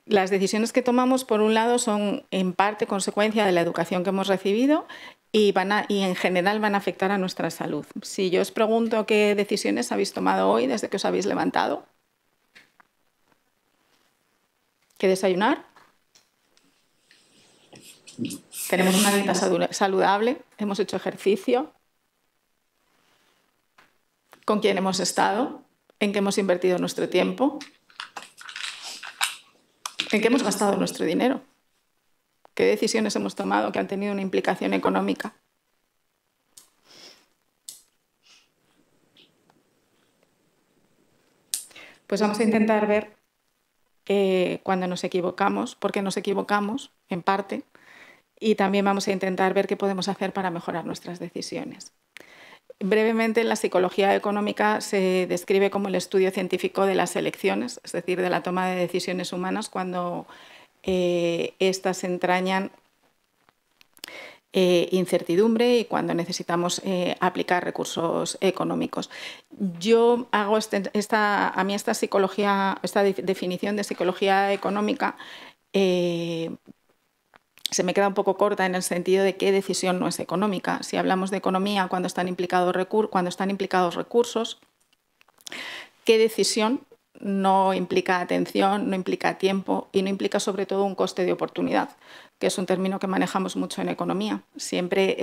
Las decisiones que tomamos, por un lado, son en parte consecuencia de la educación que hemos recibido y en general van a afectar a nuestra salud. Si yo os pregunto qué decisiones habéis tomado hoy desde que os habéis levantado. ¿Qué desayunar? Tenemos una dieta saludable, hemos hecho ejercicio. ¿Con quién hemos estado? ¿En qué hemos invertido nuestro tiempo? ¿En qué hemos gastado nuestro dinero? ¿Qué decisiones hemos tomado que han tenido una implicación económica? Pues vamos a intentar ver cuando nos equivocamos, por qué nos equivocamos, en parte, y también vamos a intentar ver qué podemos hacer para mejorar nuestras decisiones. Brevemente, la psicología económica se describe como el estudio científico de las elecciones, es decir, de la toma de decisiones humanas cuando éstas entrañan incertidumbre y cuando necesitamos aplicar recursos económicos. Yo hago a mí esta definición de psicología económica se me queda un poco corta en el sentido de qué decisión no es económica. Si hablamos de economía cuando están implicados recursos, ¿qué decisión no implica atención, no implica tiempo y no implica sobre todo un coste de oportunidad, que es un término que manejamos mucho en economía? Siempre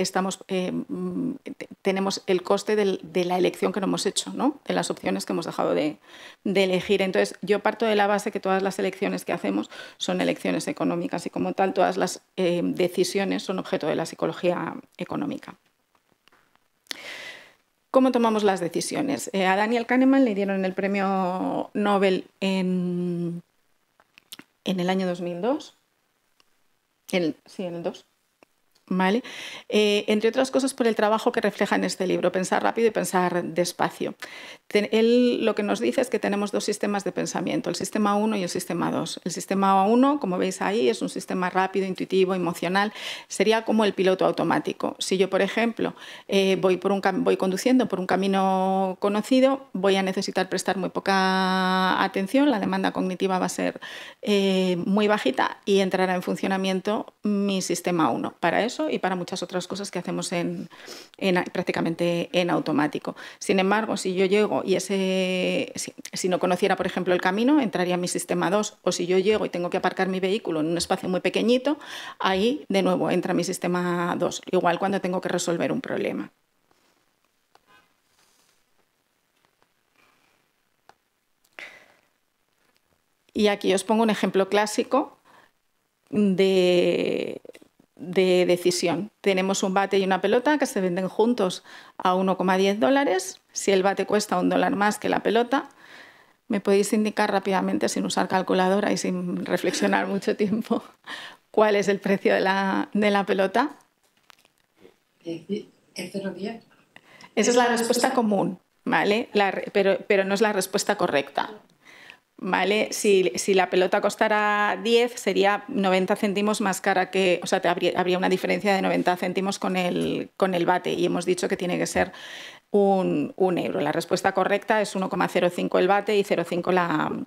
tenemos el coste de la elección que no hemos hecho, ¿no? De las opciones que hemos dejado de elegir. Entonces, yo parto de la base que todas las elecciones que hacemos son elecciones económicas y, como tal, todas las decisiones son objeto de la psicología económica. ¿Cómo tomamos las decisiones? A Daniel Kahneman le dieron el premio Nobel en el año 2002. Sí, en el 2. ¿Vale? Entre otras cosas por el trabajo que refleja en este libro, Pensar rápido y pensar despacio. Él lo que nos dice es que tenemos dos sistemas de pensamiento, el sistema 1 y el sistema 2. El sistema 1, como veis ahí, es un sistema rápido, intuitivo, emocional. Sería como el piloto automático. Si yo, por ejemplo, voy conduciendo por un camino conocido, voy a necesitar prestar muy poca atención, la demanda cognitiva va a ser muy bajita y entrará en funcionamiento mi sistema 1. Para eso y para muchas otras cosas que hacemos prácticamente en automático. Sin embargo, si yo llego y si no conociera, por ejemplo, el camino, entraría en mi sistema 2, o si yo llego y tengo que aparcar mi vehículo en un espacio muy pequeñito, ahí de nuevo entra mi sistema 2, igual cuando tengo que resolver un problema. Y aquí os pongo un ejemplo clásico de decisión. Tenemos un bate y una pelota que se venden juntos a $1,10. Si el bate cuesta $1 más que la pelota, ¿Me podéis indicar rápidamente, sin usar calculadora y sin reflexionar mucho tiempo, cuál es el precio de la pelota? El 0,10. Esa es la respuesta común, ¿vale? Pero no es la respuesta correcta. ¿Vale? Si la pelota costara 10, sería 90 céntimos más cara que... O sea, habría una diferencia de 90 céntimos con el bate, y hemos dicho que tiene que ser un euro. La respuesta correcta es 1,05 el bate y 0,5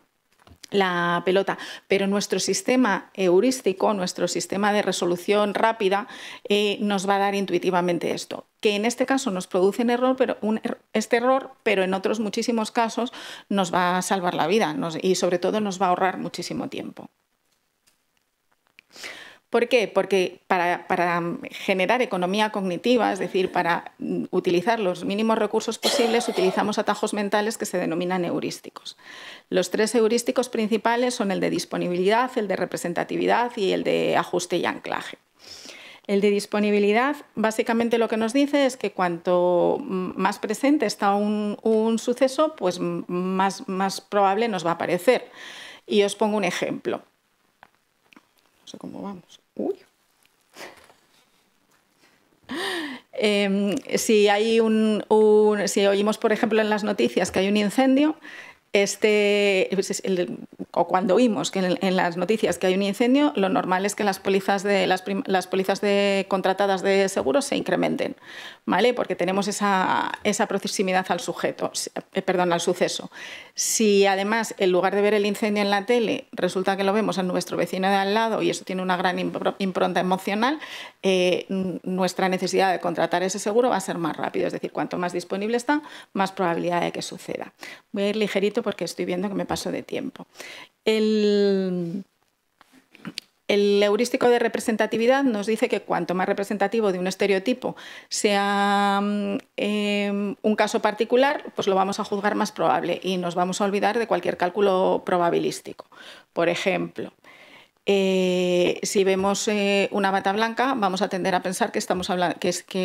la pelota, pero nuestro sistema heurístico, nuestro sistema de resolución rápida, nos va a dar intuitivamente esto, que en este caso nos produce este error, pero en otros muchísimos casos nos va a salvar la vida y sobre todo nos va a ahorrar muchísimo tiempo. ¿Por qué? Porque para generar economía cognitiva, es decir, para utilizar los mínimos recursos posibles, utilizamos atajos mentales que se denominan heurísticos. Los 3 heurísticos principales son el de disponibilidad, el de representatividad y el de ajuste y anclaje. El de disponibilidad, básicamente lo que nos dice es que cuanto más presente está un suceso, pues más probable nos va a parecer. Y os pongo un ejemplo. No sé cómo vamos. Uy. Si oímos, por ejemplo, en las noticias que hay un incendio, o cuando oímos que en las noticias que hay un incendio, lo normal es que las pólizas contratadas de seguros se incrementen, ¿vale? Porque tenemos esa proximidad al suceso. Si además, en lugar de ver el incendio en la tele, resulta que lo vemos en nuestro vecino de al lado y eso tiene una gran impronta emocional, nuestra necesidad de contratar ese seguro va a ser más rápido. Es decir, cuanto más disponible está, más probabilidad de que suceda. Voy a ir ligerito porque estoy viendo que me paso de tiempo. El heurístico de representatividad nos dice que cuanto más representativo de un estereotipo sea un caso particular, pues lo vamos a juzgar más probable y nos vamos a olvidar de cualquier cálculo probabilístico. Por ejemplo, si vemos una bata blanca, vamos a tender a pensar que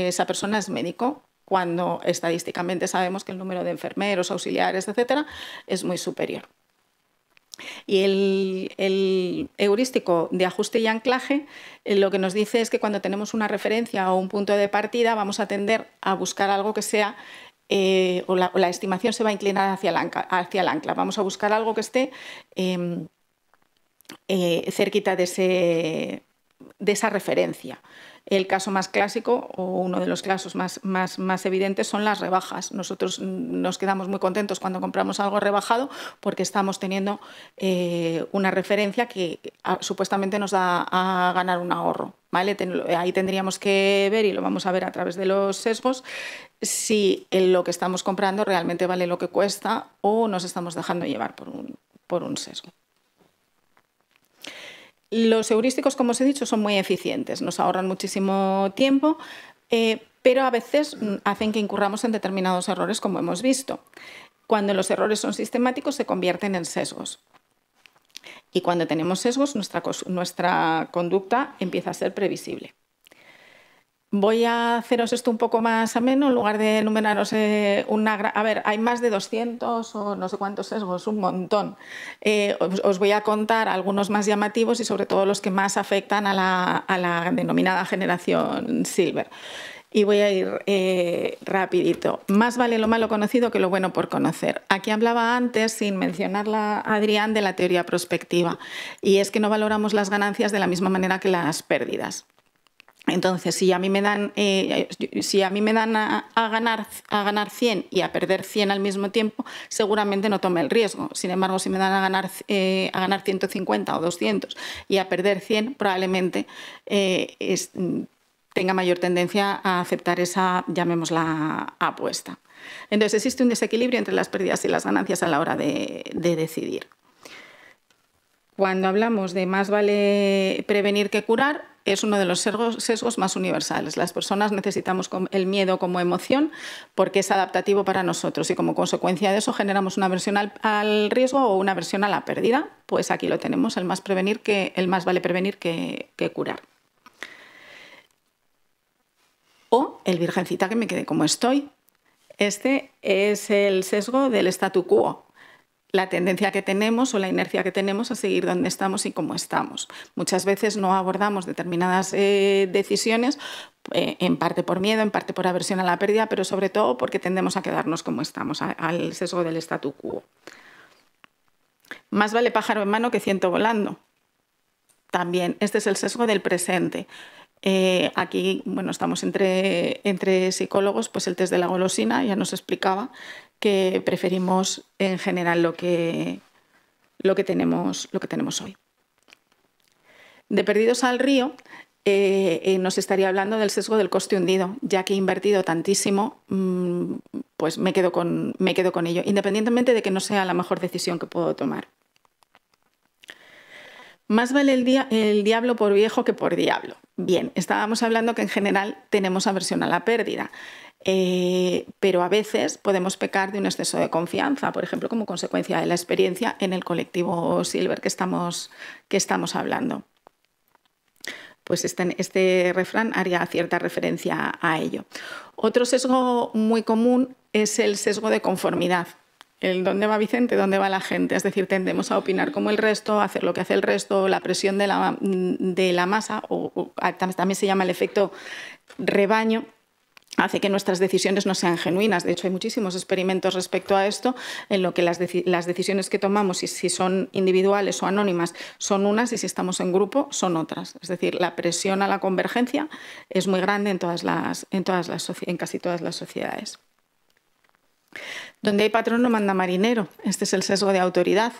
esa persona es médico, cuando estadísticamente sabemos que el número de enfermeros, auxiliares, etcétera, es muy superior. Y el heurístico de ajuste y anclaje lo que nos dice es que cuando tenemos una referencia o un punto de partida vamos a tender a buscar algo que sea, o la estimación se va a inclinar hacia el ancla. Vamos a buscar algo que esté cerquita de esa referencia. El caso más clásico, o uno de los casos más evidentes, son las rebajas. Nosotros nos quedamos muy contentos cuando compramos algo rebajado porque estamos teniendo una referencia que supuestamente nos da a ganar un ahorro, ¿vale? Ahí tendríamos que ver, y lo vamos a ver a través de los sesgos, si lo que estamos comprando realmente vale lo que cuesta o nos estamos dejando llevar por un sesgo. Los heurísticos, como os he dicho, son muy eficientes, nos ahorran muchísimo tiempo, pero a veces hacen que incurramos en determinados errores, como hemos visto. Cuando los errores son sistemáticos, se convierten en sesgos. Y cuando tenemos sesgos, nuestra conducta empieza a ser previsible. Voy a haceros esto un poco más ameno, en lugar de enumeraros a ver, hay más de 200 o no sé cuántos sesgos, un montón. Os voy a contar algunos más llamativos y sobre todo los que más afectan a la denominada generación Silver. Y voy a ir rapidito. Más vale lo malo conocido que lo bueno por conocer. Aquí hablaba antes, sin mencionarla Adrián, de la teoría prospectiva. Y es que no valoramos las ganancias de la misma manera que las pérdidas. Entonces, si a mí me dan a ganar 100 y a perder 100 al mismo tiempo, seguramente no tome el riesgo. Sin embargo, si me dan a ganar 150 o 200 y a perder 100, probablemente tenga mayor tendencia a aceptar esa, llamémosla, apuesta. Entonces, existe un desequilibrio entre las pérdidas y las ganancias a la hora de decidir. Cuando hablamos de más vale prevenir que curar, es uno de los sesgos más universales. Las personas necesitamos el miedo como emoción porque es adaptativo para nosotros y como consecuencia de eso generamos una aversión al riesgo o una aversión a la pérdida. Pues aquí lo tenemos, el más vale prevenir que curar. O el virgencita que me quede como estoy. Este es el sesgo del statu quo. la tendencia que tenemos o la inercia que tenemos a seguir donde estamos y cómo estamos. Muchas veces no abordamos determinadas decisiones, en parte por miedo, en parte por aversión a la pérdida, pero sobre todo porque tendemos a quedarnos como estamos, al sesgo del statu quo. Más vale pájaro en mano que ciento volando. También, este es el sesgo del presente. Aquí, bueno, estamos entre psicólogos, pues el test de la golosina ya nos explicaba que preferimos en general lo que tenemos hoy. De Perdidos al río nos estaría hablando del sesgo del coste hundido, ya que he invertido tantísimo, pues me quedo con ello, independientemente de que no sea la mejor decisión que puedo tomar. Más vale el diablo por viejo que por diablo. Bien, estábamos hablando que en general tenemos aversión a la pérdida, pero a veces podemos pecar de un exceso de confianza, por ejemplo, como consecuencia de la experiencia en el colectivo Silver que estamos hablando. Pues este refrán haría cierta referencia a ello. Otro sesgo muy común es el sesgo de conformidad. El dónde va Vicente, dónde va la gente, es decir, tendemos a opinar como el resto, a hacer lo que hace el resto, la presión de la masa, o también se llama el efecto rebaño, hace que nuestras decisiones no sean genuinas. De hecho, hay muchísimos experimentos respecto a esto, en lo que las decisiones que tomamos, si son individuales o anónimas, son unas, y si estamos en grupo, son otras. Es decir, la presión a la convergencia es muy grande en casi todas las sociedades. Donde hay patrón no manda marinero. Este es el sesgo de autoridad.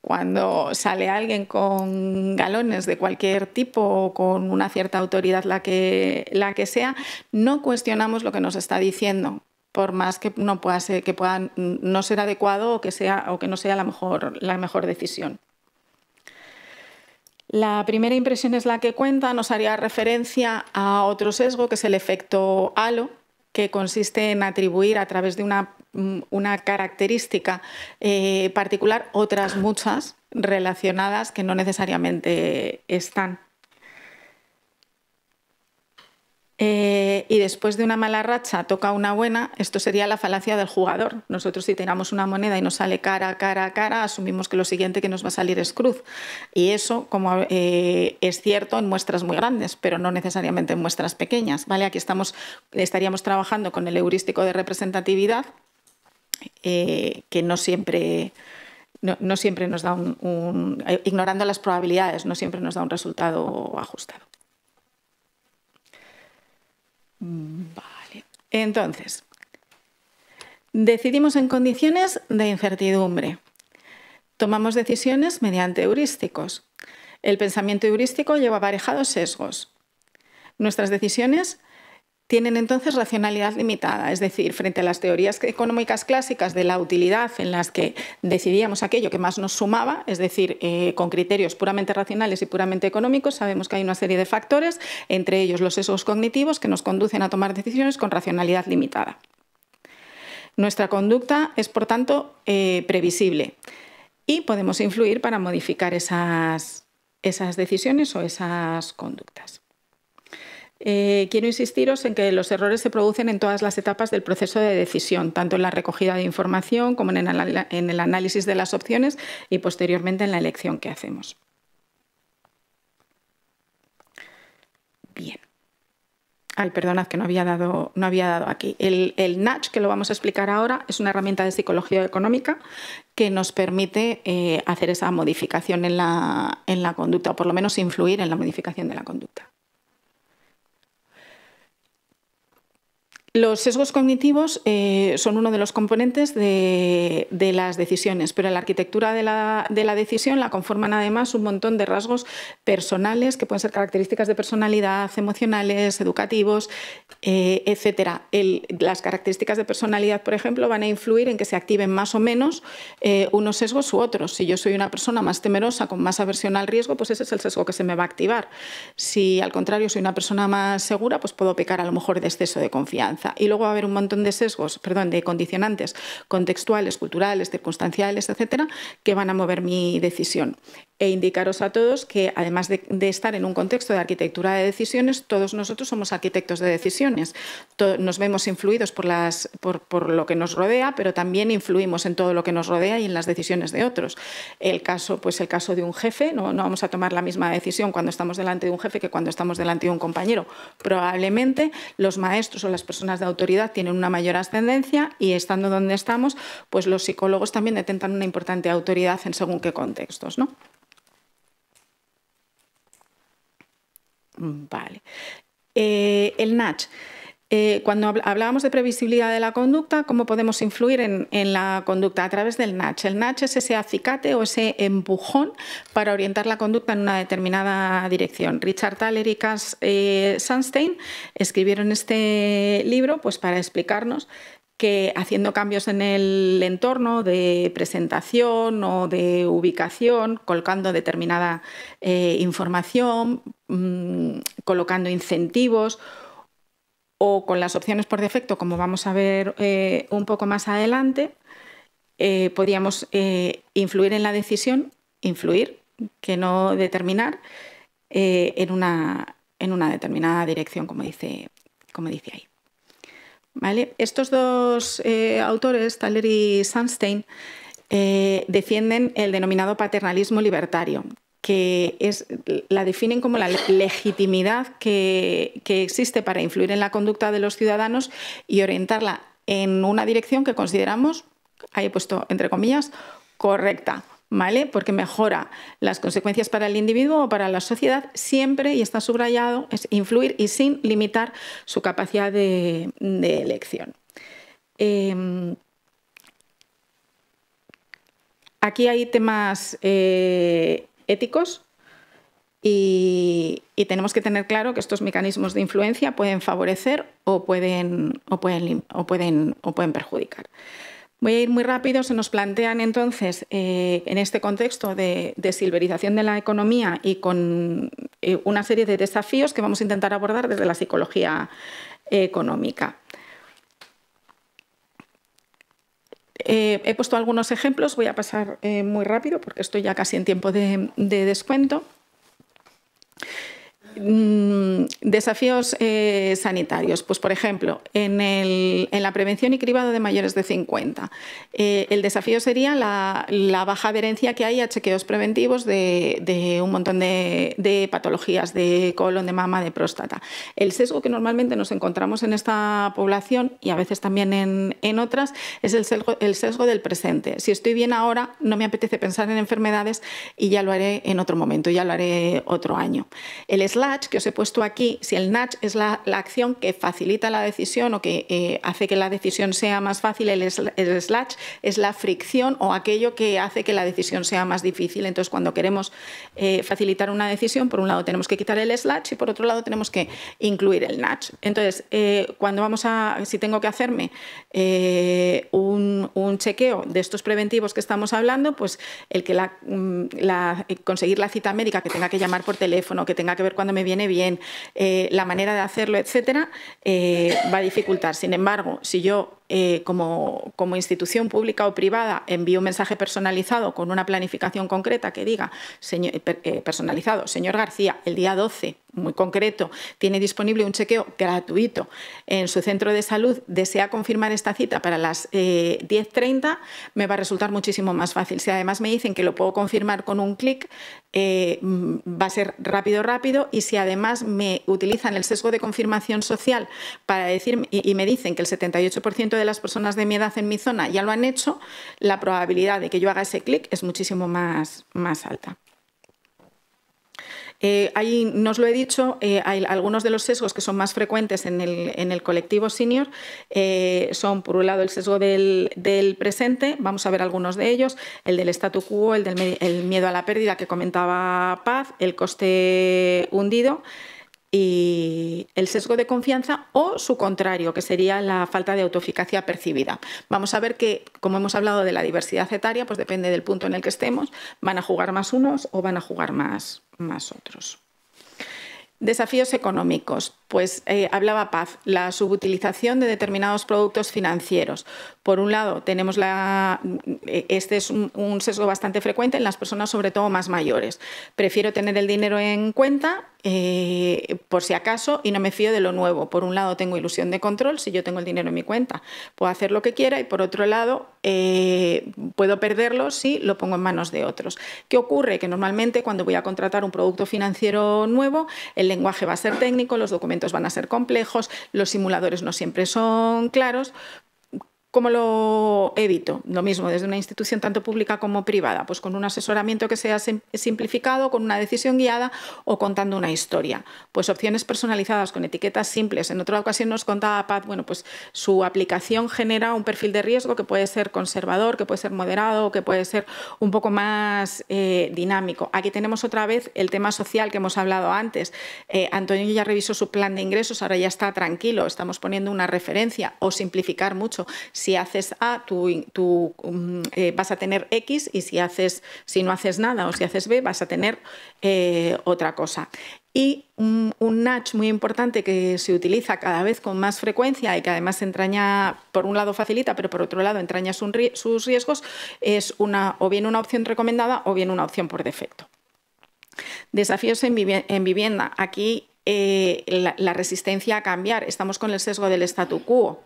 Cuando sale alguien con galones de cualquier tipo o con una cierta autoridad, la que sea, no cuestionamos lo que nos está diciendo, por más que pueda no ser adecuado o que no sea la mejor decisión. La primera impresión es la que cuenta, nos haría referencia a otro sesgo, que es el efecto halo, que consiste en atribuir a través de una característica particular otras muchas relacionadas que no necesariamente están. Y después de una mala racha toca una buena, esto sería la falacia del jugador. Nosotros, si tiramos una moneda y nos sale cara, cara, cara, asumimos que lo siguiente que nos va a salir es cruz. Y eso, como es cierto en muestras muy grandes, pero no necesariamente en muestras pequeñas, ¿vale? Aquí estaríamos trabajando con el heurístico de representatividad, que no siempre nos da ignorando las probabilidades, no siempre nos da un resultado ajustado. Vale. Entonces, decidimos en condiciones de incertidumbre. Tomamos decisiones mediante heurísticos. El pensamiento heurístico lleva aparejados sesgos. Nuestras decisiones tienen entonces racionalidad limitada, es decir, frente a las teorías económicas clásicas de la utilidad, en las que decidíamos aquello que más nos sumaba, es decir, con criterios puramente racionales y puramente económicos, sabemos que hay una serie de factores, entre ellos los sesgos cognitivos, que nos conducen a tomar decisiones con racionalidad limitada. Nuestra conducta es, por tanto, previsible y podemos influir para modificar esas decisiones o esas conductas. Quiero insistiros en que los errores se producen en todas las etapas del proceso de decisión, tanto en la recogida de información como en el análisis de las opciones y posteriormente en la elección que hacemos. Bien. Ay, perdonad que no había dado aquí. El nudge, que lo vamos a explicar ahora, es una herramienta de psicología económica que nos permite hacer esa modificación en la conducta, o por lo menos influir en la modificación de la conducta. Los sesgos cognitivos son uno de los componentes de las decisiones, pero la arquitectura de la decisión la conforman además un montón de rasgos personales que pueden ser características de personalidad, emocionales, educativos, etc. Las características de personalidad, por ejemplo, van a influir en que se activen más o menos unos sesgos u otros. Si yo soy una persona más temerosa, con más aversión al riesgo, pues ese es el sesgo que se me va a activar. Si al contrario soy una persona más segura, pues puedo pecar a lo mejor de exceso de confianza. confianza. Y luego va a haber un montón de sesgos, perdón, de condicionantes contextuales, culturales, circunstanciales, etcétera, que van a mover mi decisión. E indicaros a todos que, además de estar en un contexto de arquitectura de decisiones, todos nosotros somos arquitectos de decisiones. Nos vemos influidos por lo que nos rodea, pero también influimos en todo lo que nos rodea y en las decisiones de otros. El caso de un jefe, no vamos a tomar la misma decisión cuando estamos delante de un jefe que cuando estamos delante de un compañero. Probablemente los maestros o las personas de autoridad tienen una mayor ascendencia y, estando donde estamos, pues los psicólogos también detentan una importante autoridad en según qué contextos, ¿no? Vale. El nudge. Cuando hablábamos de previsibilidad de la conducta, ¿cómo podemos influir en la conducta? A través del nudge. El nudge es ese acicate o ese empujón para orientar la conducta en una determinada dirección. Richard Thaler y Cass Sunstein escribieron este libro pues, para explicarnos que haciendo cambios en el entorno de presentación o de ubicación, colocando determinada información, colocando incentivos o con las opciones por defecto, como vamos a ver un poco más adelante, podríamos influir en la decisión, que no determinar, en una determinada dirección, como dice ahí. ¿Vale? Estos dos autores, Thaler y Sunstein, defienden el denominado paternalismo libertario, que la definen como la legitimidad que existe para influir en la conducta de los ciudadanos y orientarla en una dirección que consideramos, ahí he puesto entre comillas, correcta, ¿vale? Porque mejora las consecuencias para el individuo o para la sociedad siempre, y está subrayado, es influir y sin limitar su capacidad de elección. Aquí hay temas éticos y tenemos que tener claro que estos mecanismos de influencia pueden favorecer o pueden perjudicar. Voy a ir muy rápido. Se nos plantean entonces, en este contexto de silverización de la economía y con una serie de desafíos que vamos a intentar abordar desde la psicología económica. He puesto algunos ejemplos, voy a pasar muy rápido porque estoy ya casi en tiempo de descuento. Desafíos sanitarios. Pues, por ejemplo, en la prevención y cribado de mayores de 50, el desafío sería la baja adherencia que hay a chequeos preventivos de un montón de patologías de colon, de mama, de próstata. El sesgo que normalmente nos encontramos en esta población y a veces también en otras es el sesgo del presente. Si estoy bien ahora, no me apetece pensar en enfermedades y ya lo haré en otro momento, ya lo haré otro año. El slash que os he puesto aquí, si el nudge es la acción que facilita la decisión o que hace que la decisión sea más fácil, el slash es la fricción o aquello que hace que la decisión sea más difícil. Entonces, cuando queremos facilitar una decisión, por un lado tenemos que quitar el slash y por otro lado tenemos que incluir el nudge. Entonces, si tengo que hacerme un chequeo de estos preventivos que estamos hablando, pues el que conseguir la cita médica, que tenga que llamar por teléfono, que tenga que ver cuando me viene bien, la manera de hacerlo, etcétera, va a dificultar. Sin embargo, si yo como institución pública o privada envío un mensaje personalizado con una planificación concreta que diga, personalizado, señor García, el día 12, muy concreto, tiene disponible un chequeo gratuito en su centro de salud, desea confirmar esta cita para las 10:30, me va a resultar muchísimo más fácil. Si además me dicen que lo puedo confirmar con un clic, va a ser rápido, y si además me utilizan el sesgo de confirmación social para decir, y me dicen que el 78% de las personas de mi edad en mi zona ya lo han hecho, la probabilidad de que yo haga ese clic es muchísimo más alta. Ahí no os lo he dicho, hay algunos de los sesgos que son más frecuentes en el colectivo senior, son por un lado el sesgo del presente, vamos a ver algunos de ellos, el del statu quo, el miedo a la pérdida que comentaba Paz, el coste hundido, y el sesgo de confianza o su contrario, que sería la falta de autoeficacia percibida. Vamos a ver que, como hemos hablado de la diversidad etaria, pues depende del punto en el que estemos, van a jugar más unos o van a jugar más otros. Desafíos económicos. Pues hablaba Paz, la subutilización de determinados productos financieros. Por un lado, tenemos este es un sesgo bastante frecuente en las personas, sobre todo más mayores. Prefiero tener el dinero en cuenta por si acaso y no me fío de lo nuevo. Por un lado, tengo ilusión de control, si yo tengo el dinero en mi cuenta puedo hacer lo que quiera, y por otro lado puedo perderlo si lo pongo en manos de otros. ¿Qué ocurre? Que normalmente cuando voy a contratar un producto financiero nuevo, el lenguaje va a ser técnico, los documentos van a ser complejos, los simuladores no siempre son claros. ¿Cómo lo evito? Lo mismo desde una institución tanto pública como privada, pues con un asesoramiento que sea simplificado, con una decisión guiada o contando una historia. Pues opciones personalizadas con etiquetas simples. En otra ocasión nos contaba Paz, bueno, pues su aplicación genera un perfil de riesgo que puede ser conservador, que puede ser moderado, que puede ser un poco más dinámico. Aquí tenemos otra vez el tema social que hemos hablado antes. Antonio ya revisó su plan de ingresos, ahora ya está tranquilo, estamos poniendo una referencia, o simplificar mucho. Si haces A, tú vas a tener X, y si no haces nada o si haces B, vas a tener otra cosa. Y un nudge muy importante que se utiliza cada vez con más frecuencia y que además entraña, por un lado facilita, pero por otro lado entraña sus riesgos, es o bien una opción recomendada o bien una opción por defecto. Desafíos en vivienda. Aquí la resistencia a cambiar. Estamos con el sesgo del statu quo.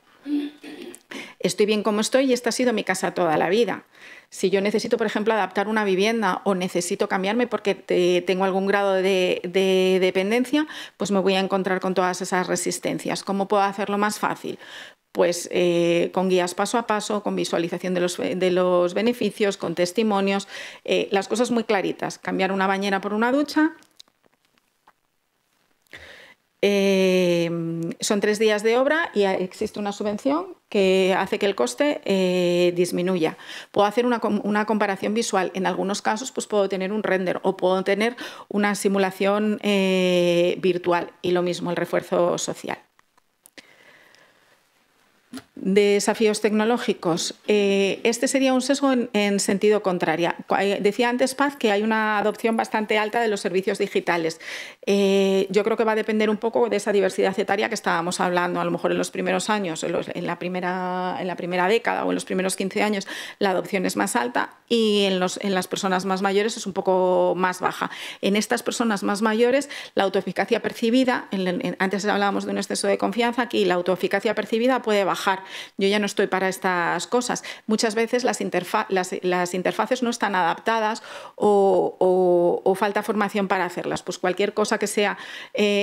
Estoy bien como estoy y esta ha sido mi casa toda la vida. Si yo necesito, por ejemplo, adaptar una vivienda o necesito cambiarme porque tengo algún grado de dependencia, pues me voy a encontrar con todas esas resistencias. ¿Cómo puedo hacerlo más fácil? Pues con guías paso a paso, con visualización de los beneficios, con testimonios, las cosas muy claritas. Cambiar una bañera por una ducha. Son 3 días de obra y existe una subvención que hace que el coste disminuya. Puedo hacer una comparación visual. En algunos casos pues puedo tener un render o puedo tener una simulación virtual, y lo mismo el refuerzo social. Desafíos tecnológicos. Este sería un sesgo en sentido contrario. Decía antes Paz que hay una adopción bastante alta de los servicios digitales. Yo creo que va a depender un poco de esa diversidad etaria que estábamos hablando. A lo mejor en los primeros años, en la primera década o en los primeros 15 años, la adopción es más alta, y en las personas más mayores es un poco más baja. En estas personas más mayores, la autoeficacia percibida, antes hablábamos de un exceso de confianza, aquí la autoeficacia percibida puede bajar. Yo ya no estoy para estas cosas. Muchas veces las interfaces no están adaptadas o falta formación para hacerlas. Pues cualquier cosa que sea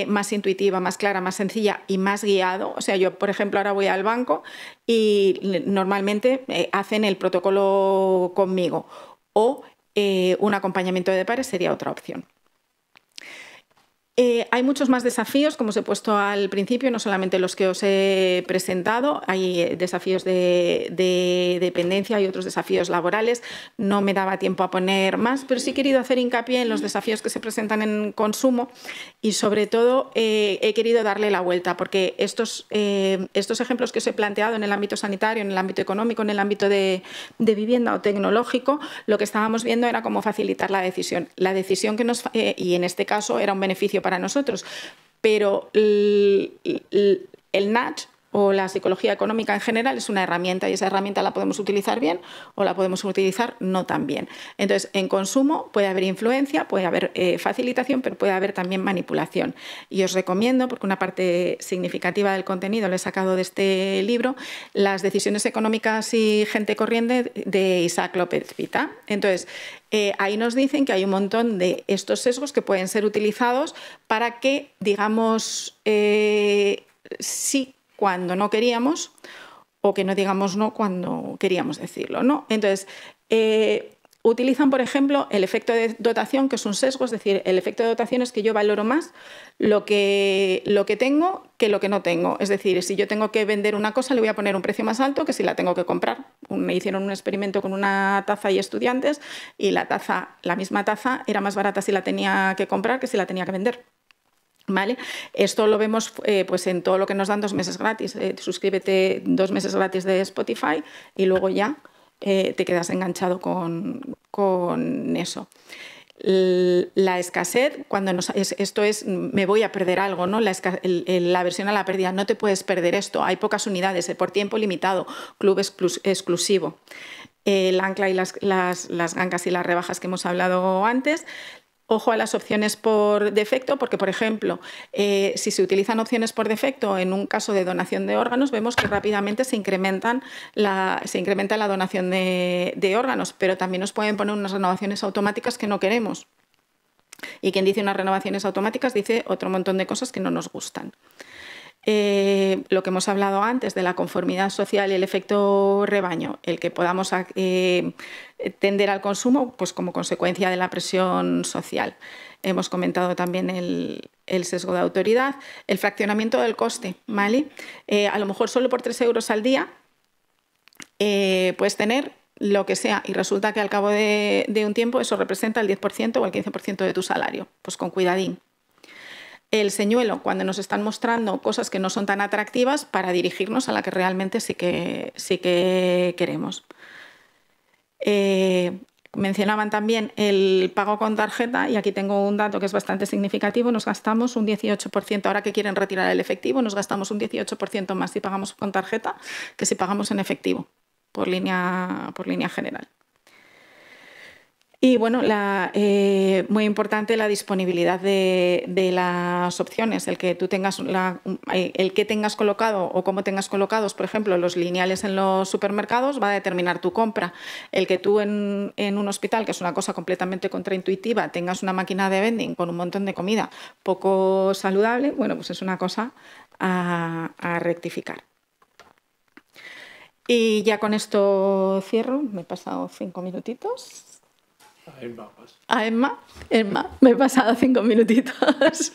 más intuitiva, más clara, más sencilla y más guiado. O sea, yo, por ejemplo, ahora voy al banco y normalmente hacen el protocolo conmigo, o un acompañamiento de pares sería otra opción. Hay muchos más desafíos, como os he puesto al principio, no solamente los que os he presentado. Hay desafíos de dependencia y otros desafíos laborales. No me daba tiempo a poner más, pero sí he querido hacer hincapié en los desafíos que se presentan en consumo, y sobre todo he querido darle la vuelta, porque estos ejemplos que os he planteado en el ámbito sanitario, en el ámbito económico, en el ámbito de vivienda o tecnológico, lo que estábamos viendo era cómo facilitar la decisión. La decisión y en este caso era un beneficio para nosotros, pero el nudge o la psicología económica en general es una herramienta, y esa herramienta la podemos utilizar bien o la podemos utilizar no tan bien. Entonces, en consumo puede haber influencia, puede haber facilitación, pero puede haber también manipulación. Y os recomiendo, porque una parte significativa del contenido lo he sacado de este libro, Las decisiones económicas y gente corriente, de Isaac López Pita. Entonces, ahí nos dicen que hay un montón de estos sesgos que pueden ser utilizados para que digamos sí cuando no queríamos, o que no digamos no cuando queríamos decirlo, ¿no? Entonces, utilizan, por ejemplo, el efecto de dotación, que es un sesgo, es decir, el efecto de dotación es que yo valoro más lo que tengo que lo que no tengo. Es decir, si yo tengo que vender una cosa, le voy a poner un precio más alto que si la tengo que comprar. Me hicieron un experimento con una taza y estudiantes, y la misma taza era más barata si la tenía que comprar que si la tenía que vender. ¿Vale? Esto lo vemos pues en todo lo que nos dan 2 meses gratis. Suscríbete 2 meses gratis de Spotify y luego ya te quedas enganchado con eso. la escasez, esto es, me voy a perder algo, ¿no? La aversión a la pérdida, no te puedes perder esto, hay pocas unidades, por tiempo limitado, club exclusivo. El ancla y las gangas y las rebajas que hemos hablado antes. Ojo a las opciones por defecto, porque, por ejemplo, si se utilizan opciones por defecto en un caso de donación de órganos, vemos que rápidamente se incrementa la donación de órganos, pero también nos pueden poner unas renovaciones automáticas que no queremos. Y quien dice unas renovaciones automáticas dice otro montón de cosas que no nos gustan. Lo que hemos hablado antes de la conformidad social y el efecto rebaño, el que podamos tender al consumo pues como consecuencia de la presión social. Hemos comentado también el sesgo de autoridad, el fraccionamiento del coste, ¿vale? A lo mejor solo por 3 euros al día puedes tener lo que sea y resulta que al cabo de un tiempo eso representa el 10% o el 15% de tu salario. Pues con cuidadín. El señuelo, cuando nos están mostrando cosas que no son tan atractivas para dirigirnos a la que realmente sí que queremos. Mencionaban también el pago con tarjeta y aquí tengo un dato que es bastante significativo. Nos gastamos un 18%, ahora que quieren retirar el efectivo, nos gastamos un 18% más si pagamos con tarjeta que si pagamos en efectivo, por línea general. Y bueno, muy importante la disponibilidad de las opciones, el que tengas colocado o cómo tengas colocados, por ejemplo, los lineales en los supermercados va a determinar tu compra. El que tú en un hospital, que es una cosa completamente contraintuitiva, tengas una máquina de vending con un montón de comida poco saludable, bueno, pues es una cosa a rectificar. Y ya con esto cierro, me he pasado 5 minutitos. Emma, me he pasado 5 minutitos.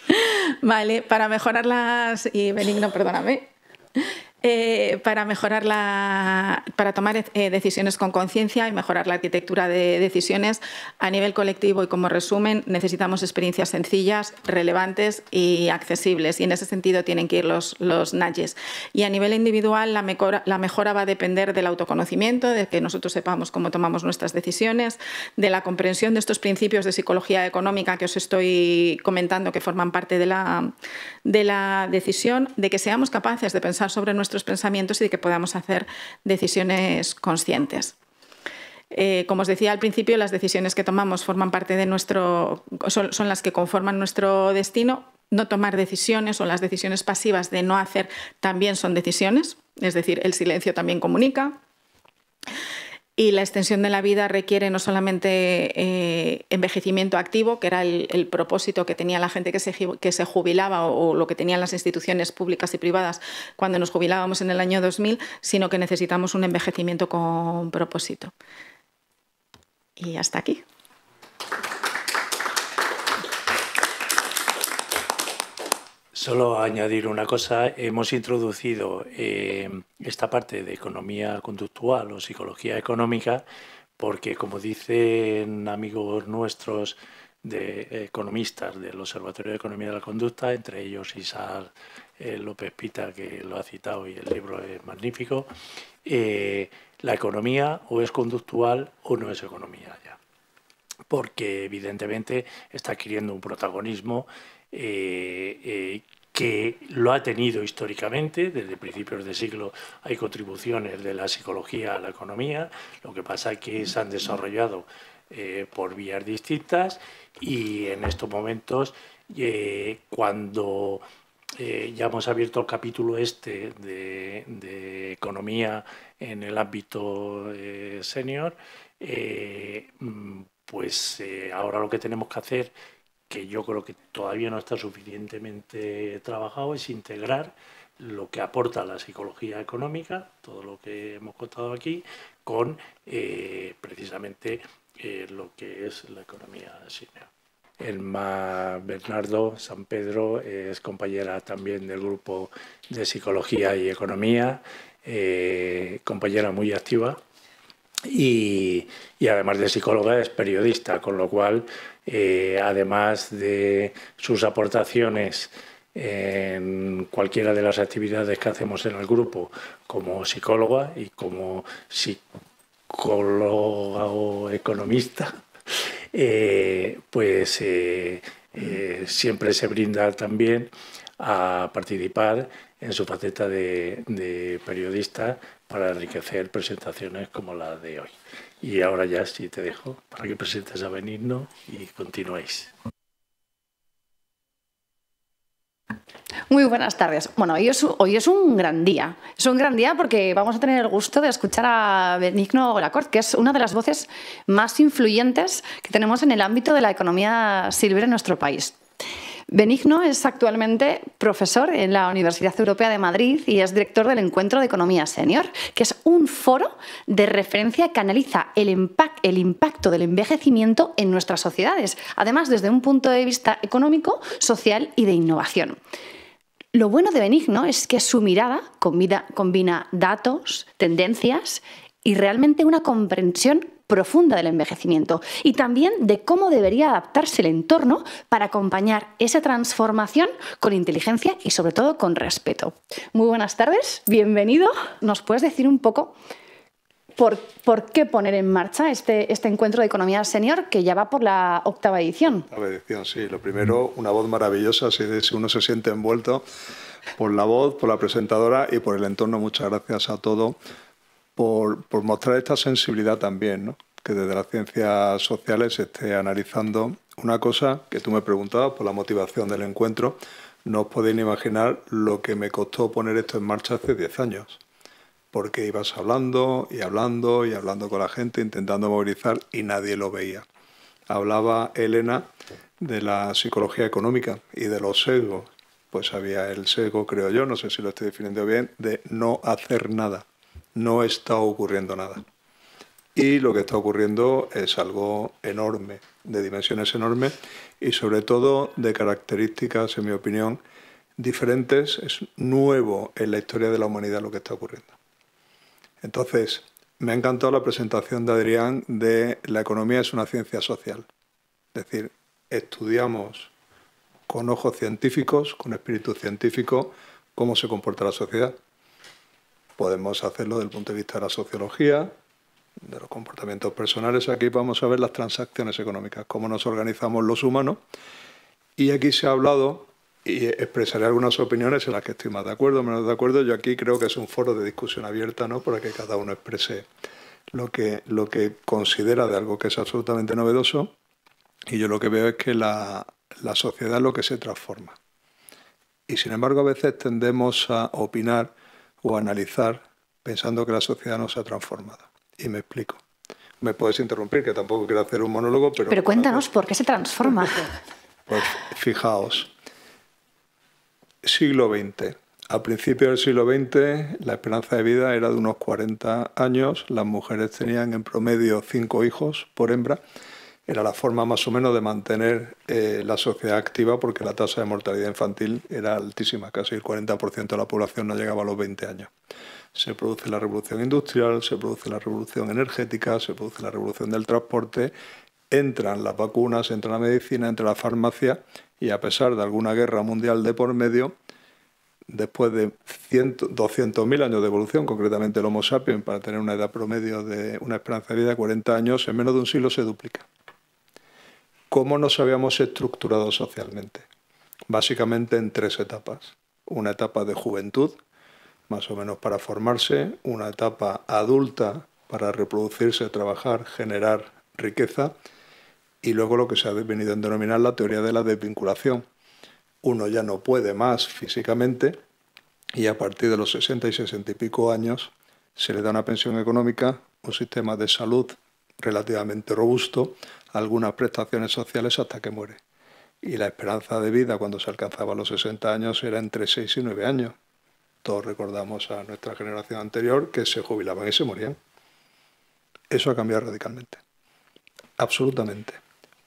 Vale, para mejorarlas, y Benigno, perdóname, para tomar decisiones con conciencia y mejorar la arquitectura de decisiones a nivel colectivo y como resumen necesitamos experiencias sencillas, relevantes y accesibles y en ese sentido tienen que ir los nudges. Y a nivel individual la mejora va a depender del autoconocimiento, de que nosotros sepamos cómo tomamos nuestras decisiones, de la comprensión de estos principios de psicología económica que os estoy comentando que forman parte de la decisión, de que seamos capaces de pensar sobre nuestros pensamientos y de que podamos hacer decisiones conscientes. Como os decía al principio, las decisiones que tomamos forman parte de son las que conforman nuestro destino. No tomar decisiones o las decisiones pasivas de no hacer también son decisiones, es decir, el silencio también comunica. Y la extensión de la vida requiere no solamente envejecimiento activo, que era el propósito que tenía la gente que se jubilaba o lo que tenían las instituciones públicas y privadas cuando nos jubilábamos en el año 2000, sino que necesitamos un envejecimiento con propósito. Y hasta aquí. Solo añadir una cosa, hemos introducido esta parte de economía conductual o psicología económica porque, como dicen amigos nuestros economistas del Observatorio de Economía de la Conducta, entre ellos Isaac López Pita, que lo ha citado y el libro es magnífico, la economía o es conductual o no es economía ya, porque evidentemente está adquiriendo un protagonismo que lo ha tenido históricamente, desde principios de siglo hay contribuciones de la psicología a la economía, lo que pasa es que se han desarrollado por vías distintas y en estos momentos, cuando ya hemos abierto el capítulo de economía en el ámbito senior, pues ahora lo que tenemos que hacer, que yo creo que todavía no está suficientemente trabajado, es integrar lo que aporta la psicología económica, todo lo que hemos contado aquí, con precisamente lo que es la economía senior. Elma Bernardo San Pedro es compañera también del grupo de Psicología y Economía, compañera muy activa y además de psicóloga es periodista, con lo cual además de sus aportaciones en cualquiera de las actividades que hacemos en el grupo como psicóloga y como psicóloga o economista, siempre se brinda también a participar en su faceta de periodista para enriquecer presentaciones como la de hoy. Y ahora ya sí te dejo para que presentes a Benigno y continuéis. Muy buenas tardes. Bueno, hoy es un gran día. Es un gran día porque vamos a tener el gusto de escuchar a Benigno Lacorte, que es una de las voces más influyentes que tenemos en el ámbito de la economía silvestre en nuestro país. Benigno es actualmente profesor en la Universidad Europea de Madrid y es director del Encuentro de Economía Senior, que es un foro de referencia que analiza el impacto del envejecimiento en nuestras sociedades, además desde un punto de vista económico, social y de innovación. Lo bueno de Benigno es que su mirada combina datos, tendencias y realmente una comprensión profunda del envejecimiento y también de cómo debería adaptarse el entorno para acompañar esa transformación con inteligencia y sobre todo con respeto. Muy buenas tardes, bienvenido. ¿Nos puedes decir un poco por qué poner en marcha este encuentro de economía senior que ya va por la 8ª edición? La edición, sí. Lo primero, una voz maravillosa, si uno se siente envuelto por la voz, por la presentadora y por el entorno. Muchas gracias a todos por mostrar esta sensibilidad también, ¿no? Que desde las ciencias sociales se esté analizando una cosa que tú me preguntabas por la motivación del encuentro. No os podéis ni imaginar lo que me costó poner esto en marcha hace 10 años. Porque ibas hablando y hablando y hablando con la gente, intentando movilizar y nadie lo veía. Hablaba Elena de la psicología económica y de los sesgos. Pues había el sesgo, creo yo, no sé si lo estoy definiendo bien, de no hacer nada. No está ocurriendo nada. Y lo que está ocurriendo es algo enorme, de dimensiones enormes y sobre todo de características, en mi opinión, diferentes. Es nuevo en la historia de la humanidad lo que está ocurriendo. Entonces, me ha encantado la presentación de Adrián de la economía es una ciencia social. Es decir, estudiamos con ojos científicos, con espíritu científico, cómo se comporta la sociedad. Podemos hacerlo desde el punto de vista de la sociología, de los comportamientos personales. Aquí vamos a ver las transacciones económicas, cómo nos organizamos los humanos. Y aquí se ha hablado, y expresaré algunas opiniones en las que estoy más de acuerdo, menos de acuerdo. Yo aquí creo que es un foro de discusión abierta, ¿no? Para que cada uno exprese lo que considera de algo que es absolutamente novedoso. Y yo lo que veo es que la sociedad es lo que se transforma. Y sin embargo a veces tendemos a opinar o analizar pensando que la sociedad no se ha transformado. Y me explico. Me puedes interrumpir, que tampoco quiero hacer un monólogo, pero... Pero cuéntanos, ¿por qué se transforma? Pues fijaos, siglo XX. Al principio del siglo XX la esperanza de vida era de unos 40 años, las mujeres tenían en promedio 5 hijos por hembra. Era la forma más o menos de mantener la sociedad activa porque la tasa de mortalidad infantil era altísima, casi el 40% de la población no llegaba a los 20 años. Se produce la revolución industrial, se produce la revolución energética, se produce la revolución del transporte, entran las vacunas, entra la medicina, entra la farmacia y a pesar de alguna guerra mundial de por medio, después de 200.000 años de evolución, concretamente el Homo sapiens, para tener una edad promedio de una esperanza de vida de 40 años, en menos de un siglo se duplica. ¿Cómo nos habíamos estructurado socialmente? Básicamente en 3 etapas. Una etapa de juventud, más o menos para formarse, una etapa adulta para reproducirse, trabajar, generar riqueza, y luego lo que se ha venido a denominar la teoría de la desvinculación. Uno ya no puede más físicamente y a partir de los 60 y 60 y pico años se le da una pensión económica, un sistema de salud relativamente robusto, algunas prestaciones sociales hasta que muere. Y la esperanza de vida cuando se alcanzaba los 60 años era entre 6 y 9 años. Todos recordamos a nuestra generación anterior que se jubilaban y se morían. Eso ha cambiado radicalmente. Absolutamente.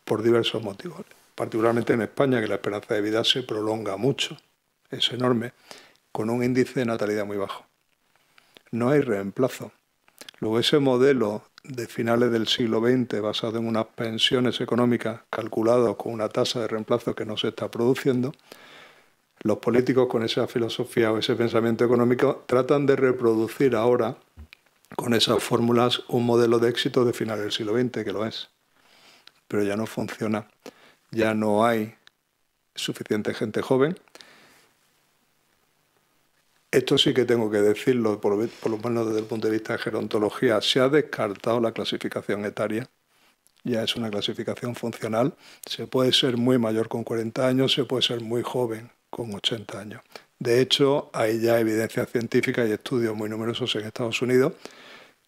Por diversos motivos. Particularmente en España, que la esperanza de vida se prolonga mucho. Es enorme. Con un índice de natalidad muy bajo. No hay reemplazo. Luego ese modelo de finales del siglo XX basado en unas pensiones económicas calculadas con una tasa de reemplazo que no se está produciendo, los políticos con esa filosofía o ese pensamiento económico tratan de reproducir ahora con esas fórmulas un modelo de éxito de finales del siglo XX, que lo es. pero ya no funciona. Ya no hay suficiente gente joven. Esto sí que tengo que decirlo, por lo menos desde el punto de vista de gerontología, se ha descartado la clasificación etaria. Ya es una clasificación funcional. Se puede ser muy mayor con 40 años, se puede ser muy joven con 80 años. De hecho, hay ya evidencia científica y estudios muy numerosos en Estados Unidos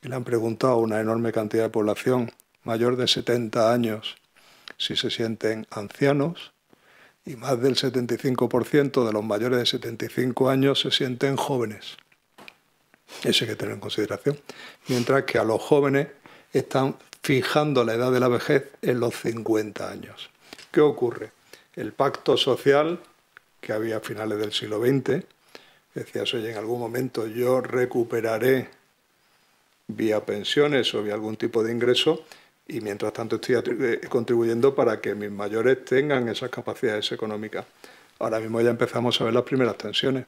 que le han preguntado a una enorme cantidad de población mayor de 70 años si se sienten ancianos, y más del 75% de los mayores de 75 años se sienten jóvenes. Eso hay que tener en consideración. Mientras que a los jóvenes están fijando la edad de la vejez en los 50 años. ¿Qué ocurre? El pacto social que había a finales del siglo XX, decía, oye, en algún momento yo recuperaré vía pensiones o vía algún tipo de ingreso, y mientras tanto estoy contribuyendo para que mis mayores tengan esas capacidades económicas. Ahora mismo ya empezamos a ver las primeras tensiones.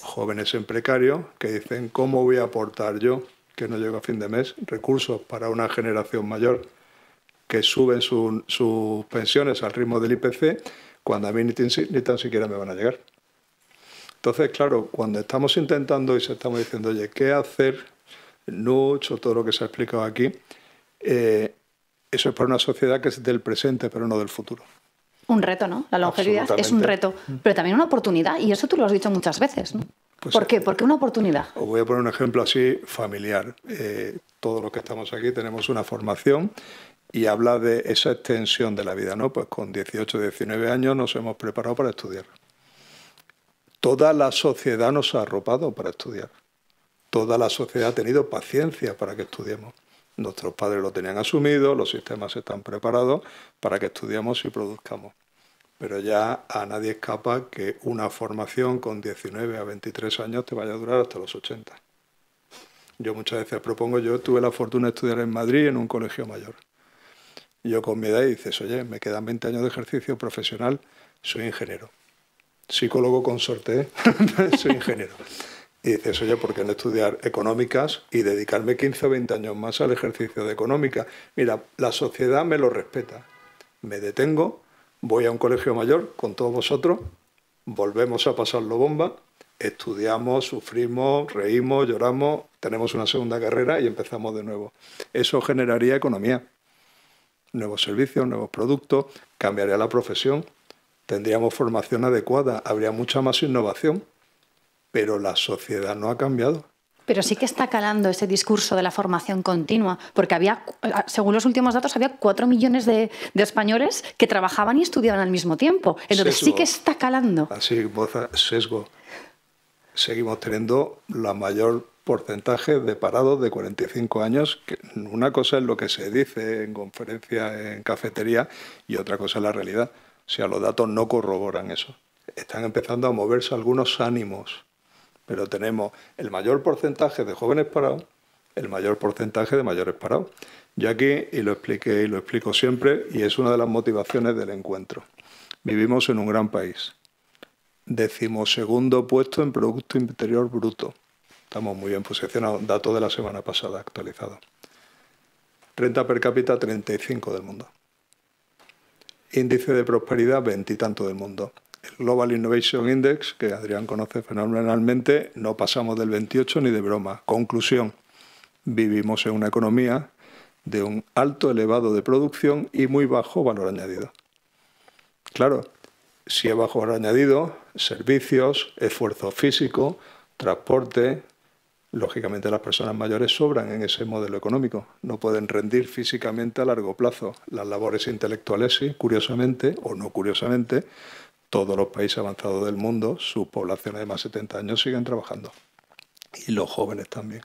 Jóvenes en precario que dicen, ¿cómo voy a aportar yo, que no llego a fin de mes, recursos para una generación mayor que suben sus pensiones al ritmo del IPC, cuando a mí ni tan siquiera me van a llegar? Entonces, claro, cuando estamos intentando y se estamos diciendo, oye, ¿qué hacer? Nuch o todo lo que se ha explicado aquí, eso es para una sociedad que es del presente, pero no del futuro. Un reto, ¿no? La longevidad es un reto, pero también una oportunidad, y eso tú lo has dicho muchas veces, ¿no? Pues, ¿por qué? ¿Por qué una oportunidad? Os voy a poner un ejemplo así familiar. Todos los que estamos aquí tenemos una formación y habla de esa extensión de la vida, ¿no? Pues con 18, 19 años nos hemos preparado para estudiar. Toda la sociedad nos ha arropado para estudiar. Toda la sociedad ha tenido paciencia para que estudiemos. Nuestros padres lo tenían asumido, los sistemas están preparados para que estudiemos y produzcamos. Pero ya a nadie escapa que una formación con 19 a 23 años te vaya a durar hasta los 80. Yo muchas veces propongo, yo tuve la fortuna de estudiar en Madrid en un colegio mayor. Yo con mi edad dices, oye, me quedan 20 años de ejercicio profesional, soy ingeniero. Psicólogo con suerte, soy ingeniero. Y dices, oye, ¿por qué no estudiar económicas y dedicarme 15 o 20 años más al ejercicio de económica? Mira, la sociedad me lo respeta. Me detengo, voy a un colegio mayor con todos vosotros, volvemos a pasarlo bomba, estudiamos, sufrimos, reímos, lloramos, tenemos una segunda carrera y empezamos de nuevo. Eso generaría economía, nuevos servicios, nuevos productos, cambiaría la profesión, tendríamos formación adecuada, habría mucha más innovación. Pero la sociedad no ha cambiado. Pero sí que está calando ese discurso de la formación continua, porque había, según los últimos datos, había 4 millones de españoles que trabajaban y estudiaban al mismo tiempo. Entonces sesgo. Sí que está calando. Así, sesgo. Seguimos teniendo la mayor porcentaje de parados de 45 años. Que una cosa es lo que se dice en conferencias, en cafetería, y otra cosa es la realidad. O sea, los datos no corroboran eso. Están empezando a moverse algunos ánimos. Pero tenemos el mayor porcentaje de jóvenes parados, el mayor porcentaje de mayores parados. Yo aquí, y lo expliqué y lo explico siempre, y es una de las motivaciones del encuentro. Vivimos en un gran país. 12º puesto en Producto Interior Bruto. Estamos muy bien posicionados. Dato de la semana pasada actualizado. Renta per cápita 35 del mundo. Índice de prosperidad 20 y tanto del mundo. El Global Innovation Index, que Adrián conoce fenomenalmente, no pasamos del 28 ni de broma. Conclusión, vivimos en una economía de un alto elevado de producción y muy bajo valor añadido. Claro, si es bajo valor añadido, servicios, esfuerzo físico, transporte, lógicamente las personas mayores sobran en ese modelo económico. No pueden rendir físicamente a largo plazo. Las labores intelectuales sí, curiosamente o no curiosamente, todos los países avanzados del mundo, sus poblaciones de más de 70 años siguen trabajando. Y los jóvenes también.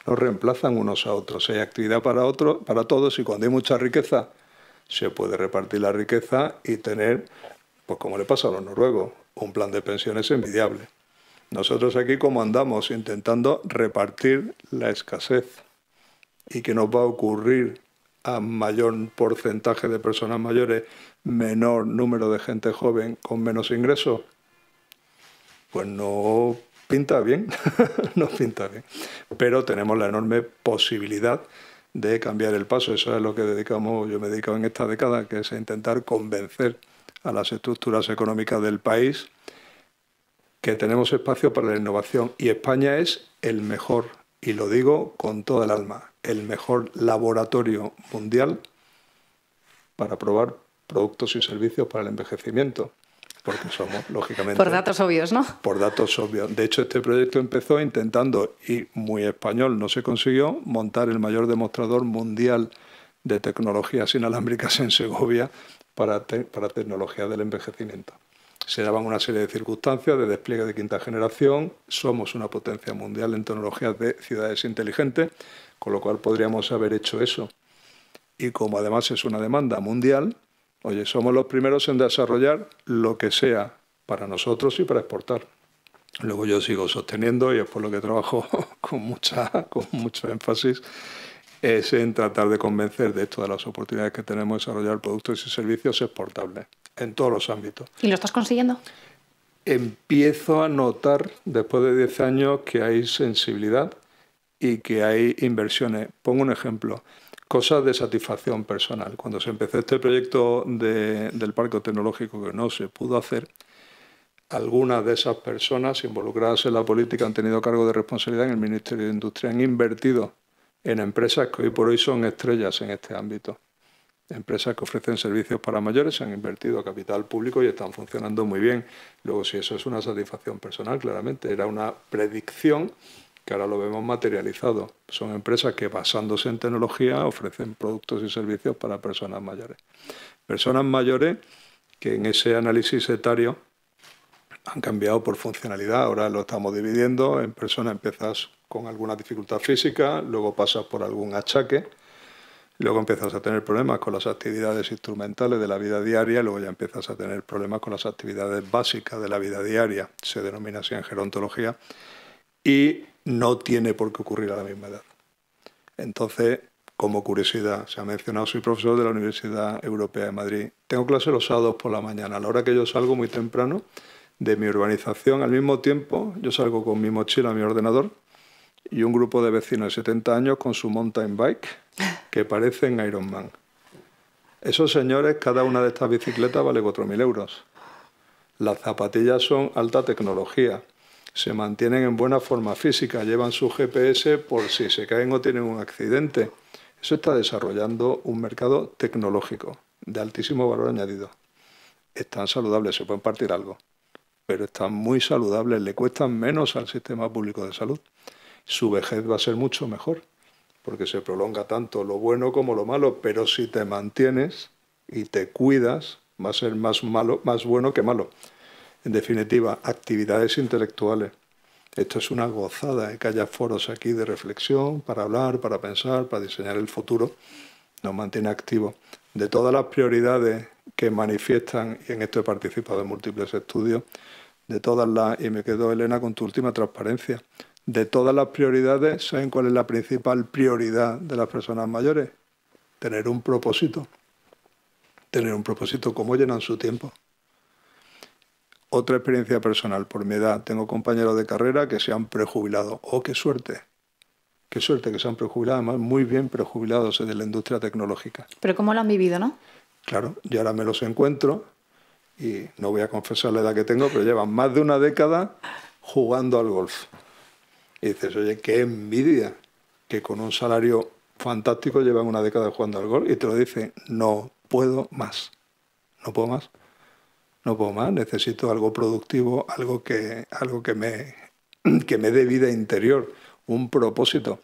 Los reemplazan unos a otros. Hay actividad para todos, y cuando hay mucha riqueza, se puede repartir la riqueza y tener, pues como le pasa a los noruegos, un plan de pensiones envidiable. Nosotros aquí, como andamos intentando repartir la escasez, y que nos va a ocurrir a mayor porcentaje de personas mayores, menor número de gente joven con menos ingresos, pues no pinta bien, no pinta bien. Pero tenemos la enorme posibilidad de cambiar el paso. Eso es lo que yo me he dedicado en esta década, que es intentar convencer a las estructuras económicas del país que tenemos espacio para la innovación. Y España es el mejor, y lo digo con toda el alma, el mejor laboratorio mundial para probar productos y servicios para el envejecimiento. Porque somos, lógicamente... Por datos obvios, ¿no? Por datos obvios. De hecho, este proyecto empezó intentando, y muy español, no se consiguió, montar el mayor demostrador mundial de tecnologías inalámbricas en Segovia para tecnología del envejecimiento. Se daban una serie de circunstancias de despliegue de quinta generación. Somos una potencia mundial en tecnologías de ciudades inteligentes, con lo cual podríamos haber hecho eso. Y como además es una demanda mundial, oye, somos los primeros en desarrollar lo que sea para nosotros y para exportar. Luego yo sigo sosteniendo, y es por lo que trabajo con mucho énfasis, es en tratar de convencer de todas las oportunidades que tenemos de desarrollar productos y servicios exportables en todos los ámbitos. ¿Y lo estás consiguiendo? Empiezo a notar, después de 10 años, que hay sensibilidad y que hay inversiones. Pongo un ejemplo. Cosas de satisfacción personal. Cuando se empezó este proyecto del parque tecnológico, que no se pudo hacer, algunas de esas personas involucradas en la política han tenido cargo de responsabilidad en el Ministerio de Industria, han invertido en empresas que hoy por hoy son estrellas en este ámbito. Empresas que ofrecen servicios para mayores, han invertido capital público y están funcionando muy bien. Luego, si eso es una satisfacción personal, claramente era una predicción que ahora lo vemos materializado. Son empresas que, basándose en tecnología, ofrecen productos y servicios para personas mayores. Personas mayores que en ese análisis etario han cambiado por funcionalidad. Ahora lo estamos dividiendo en personas, empiezas con alguna dificultad física, luego pasas por algún achaque, luego empiezas a tener problemas con las actividades instrumentales de la vida diaria, luego ya empiezas a tener problemas con las actividades básicas de la vida diaria, se denomina así en gerontología, y no tiene por qué ocurrir a la misma edad. Entonces, como curiosidad, se ha mencionado, soy profesor de la Universidad Europea de Madrid. Tengo clase los sábados por la mañana, a la hora que yo salgo muy temprano de mi urbanización. Al mismo tiempo, yo salgo con mi mochila, mi ordenador, y un grupo de vecinos de 70 años con su mountain bike, que parecen Iron Man. Esos señores, cada una de estas bicicletas vale 4.000 euros. Las zapatillas son alta tecnología. Se mantienen en buena forma física, llevan su GPS por si se caen o tienen un accidente. Eso está desarrollando un mercado tecnológico de altísimo valor añadido. Están saludables, se pueden partir algo, pero están muy saludables, le cuestan menos al sistema público de salud. Su vejez va a ser mucho mejor, porque se prolonga tanto lo bueno como lo malo, pero si te mantienes y te cuidas, va a ser más bueno que malo. En definitiva, actividades intelectuales. Esto es una gozada, que haya foros aquí de reflexión, para hablar, para pensar, para diseñar el futuro. Nos mantiene activos. De todas las prioridades que manifiestan, y en esto he participado en múltiples estudios, de todas las, y me quedo, Elena, con tu última transparencia, de todas las prioridades, ¿saben cuál es la principal prioridad de las personas mayores? Tener un propósito. Tener un propósito, ¿cómo llenan su tiempo? Otra experiencia personal, por mi edad, tengo compañeros de carrera que se han prejubilado. ¡Oh, qué suerte! Qué suerte que se han prejubilado, además muy bien prejubilados de la industria tecnológica. Pero ¿cómo lo han vivido, no? Claro, yo ahora me los encuentro y no voy a confesar la edad que tengo, pero llevan más de una década jugando al golf. Y dices, oye, qué envidia que con un salario fantástico llevan una década jugando al golf, y te lo dicen, no puedo más, no puedo más. No puedo más, necesito algo productivo, algo que me dé vida interior, un propósito.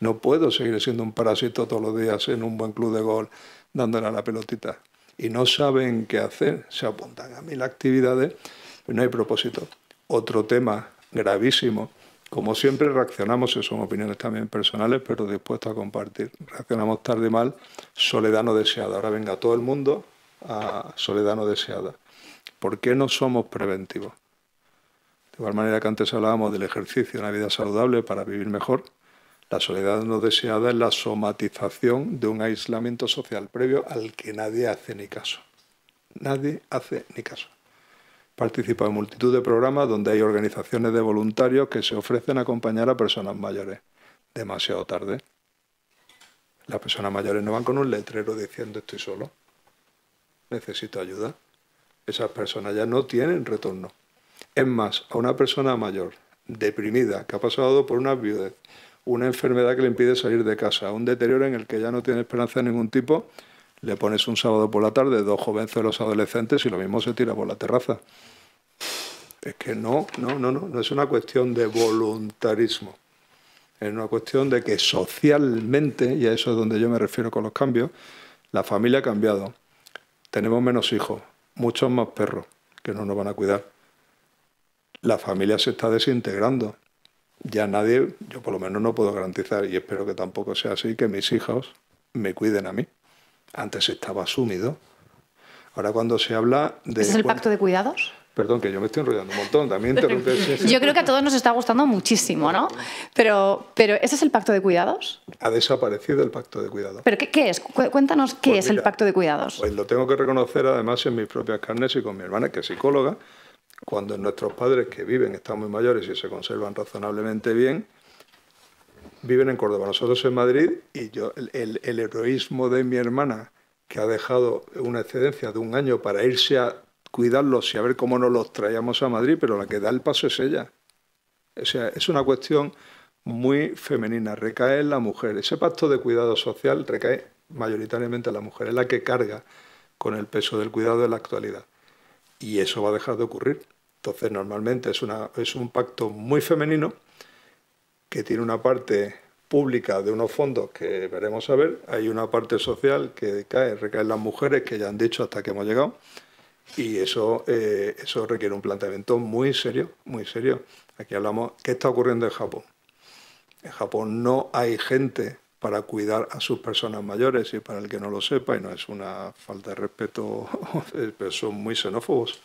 No puedo seguir siendo un parásito todos los días en un buen club de golf dándole a la pelotita. Y no saben qué hacer, se apuntan a 1000 actividades, pero no hay propósito. Otro tema gravísimo, como siempre reaccionamos, eso son opiniones también personales, pero dispuestos a compartir. Reaccionamos tarde y mal, soledad no deseada. Ahora venga todo el mundo a soledad no deseada. ¿Por qué no somos preventivos? De igual manera que antes hablábamos del ejercicio, una vida saludable para vivir mejor, la soledad no deseada es la somatización de un aislamiento social previo al que nadie hace ni caso. Nadie hace ni caso. Participo en multitud de programas donde hay organizaciones de voluntarios que se ofrecen a acompañar a personas mayores. Demasiado tarde. Las personas mayores no van con un letrero diciendo estoy solo, necesito ayuda. Esas personas ya no tienen retorno. Es más, a una persona mayor, deprimida, que ha pasado por una viudez, una enfermedad que le impide salir de casa, un deterioro en el que ya no tiene esperanza de ningún tipo, le pones un sábado por la tarde 2 jovenzuelos adolescentes y lo mismo se tira por la terraza. Es que no es una cuestión de voluntarismo. Es una cuestión de que socialmente, y a eso es donde yo me refiero con los cambios, la familia ha cambiado. Tenemos menos hijos, muchos más perros que no nos van a cuidar. La familia se está desintegrando. Ya nadie, yo por lo menos no puedo garantizar, y espero que tampoco sea así, que mis hijos me cuiden a mí. Antes estaba asumido. Ahora cuando se habla de... ¿Ese es el pacto de cuidados? Perdón, que yo me estoy enrollando un montón. También Yo creo que a todos nos está gustando muchísimo, ¿no? Pero ¿ese es el pacto de cuidados? Ha desaparecido el pacto de cuidados. ¿Pero qué es? Cuéntanos qué Pues es el pacto de cuidados. Pues lo tengo que reconocer además en mis propias carnes y con mi hermana, que es psicóloga. Cuando nuestros padres que viven, están muy mayores y se conservan razonablemente bien, viven en Córdoba, nosotros en Madrid, y yo el heroísmo de mi hermana, que ha dejado una excedencia de 1 año para irse a cuidarlos y a ver cómo nos los traíamos a Madrid, pero la que da el paso es ella. O sea, es una cuestión muy femenina, recae en la mujer. Ese pacto de cuidado social recae mayoritariamente en la mujer, es la que carga con el peso del cuidado en la actualidad. Y eso va a dejar de ocurrir. Entonces, normalmente es un pacto muy femenino que tiene una parte pública de unos fondos que veremos a ver. Hay una parte social que recae en las mujeres, que ya han dicho hasta que hemos llegado. Y eso requiere un planteamiento muy serio, muy serio. Aquí hablamos, ¿qué está ocurriendo en Japón? En Japón no hay gente para cuidar a sus personas mayores, y para el que no lo sepa, y no es una falta de respeto, pero son muy xenófobos.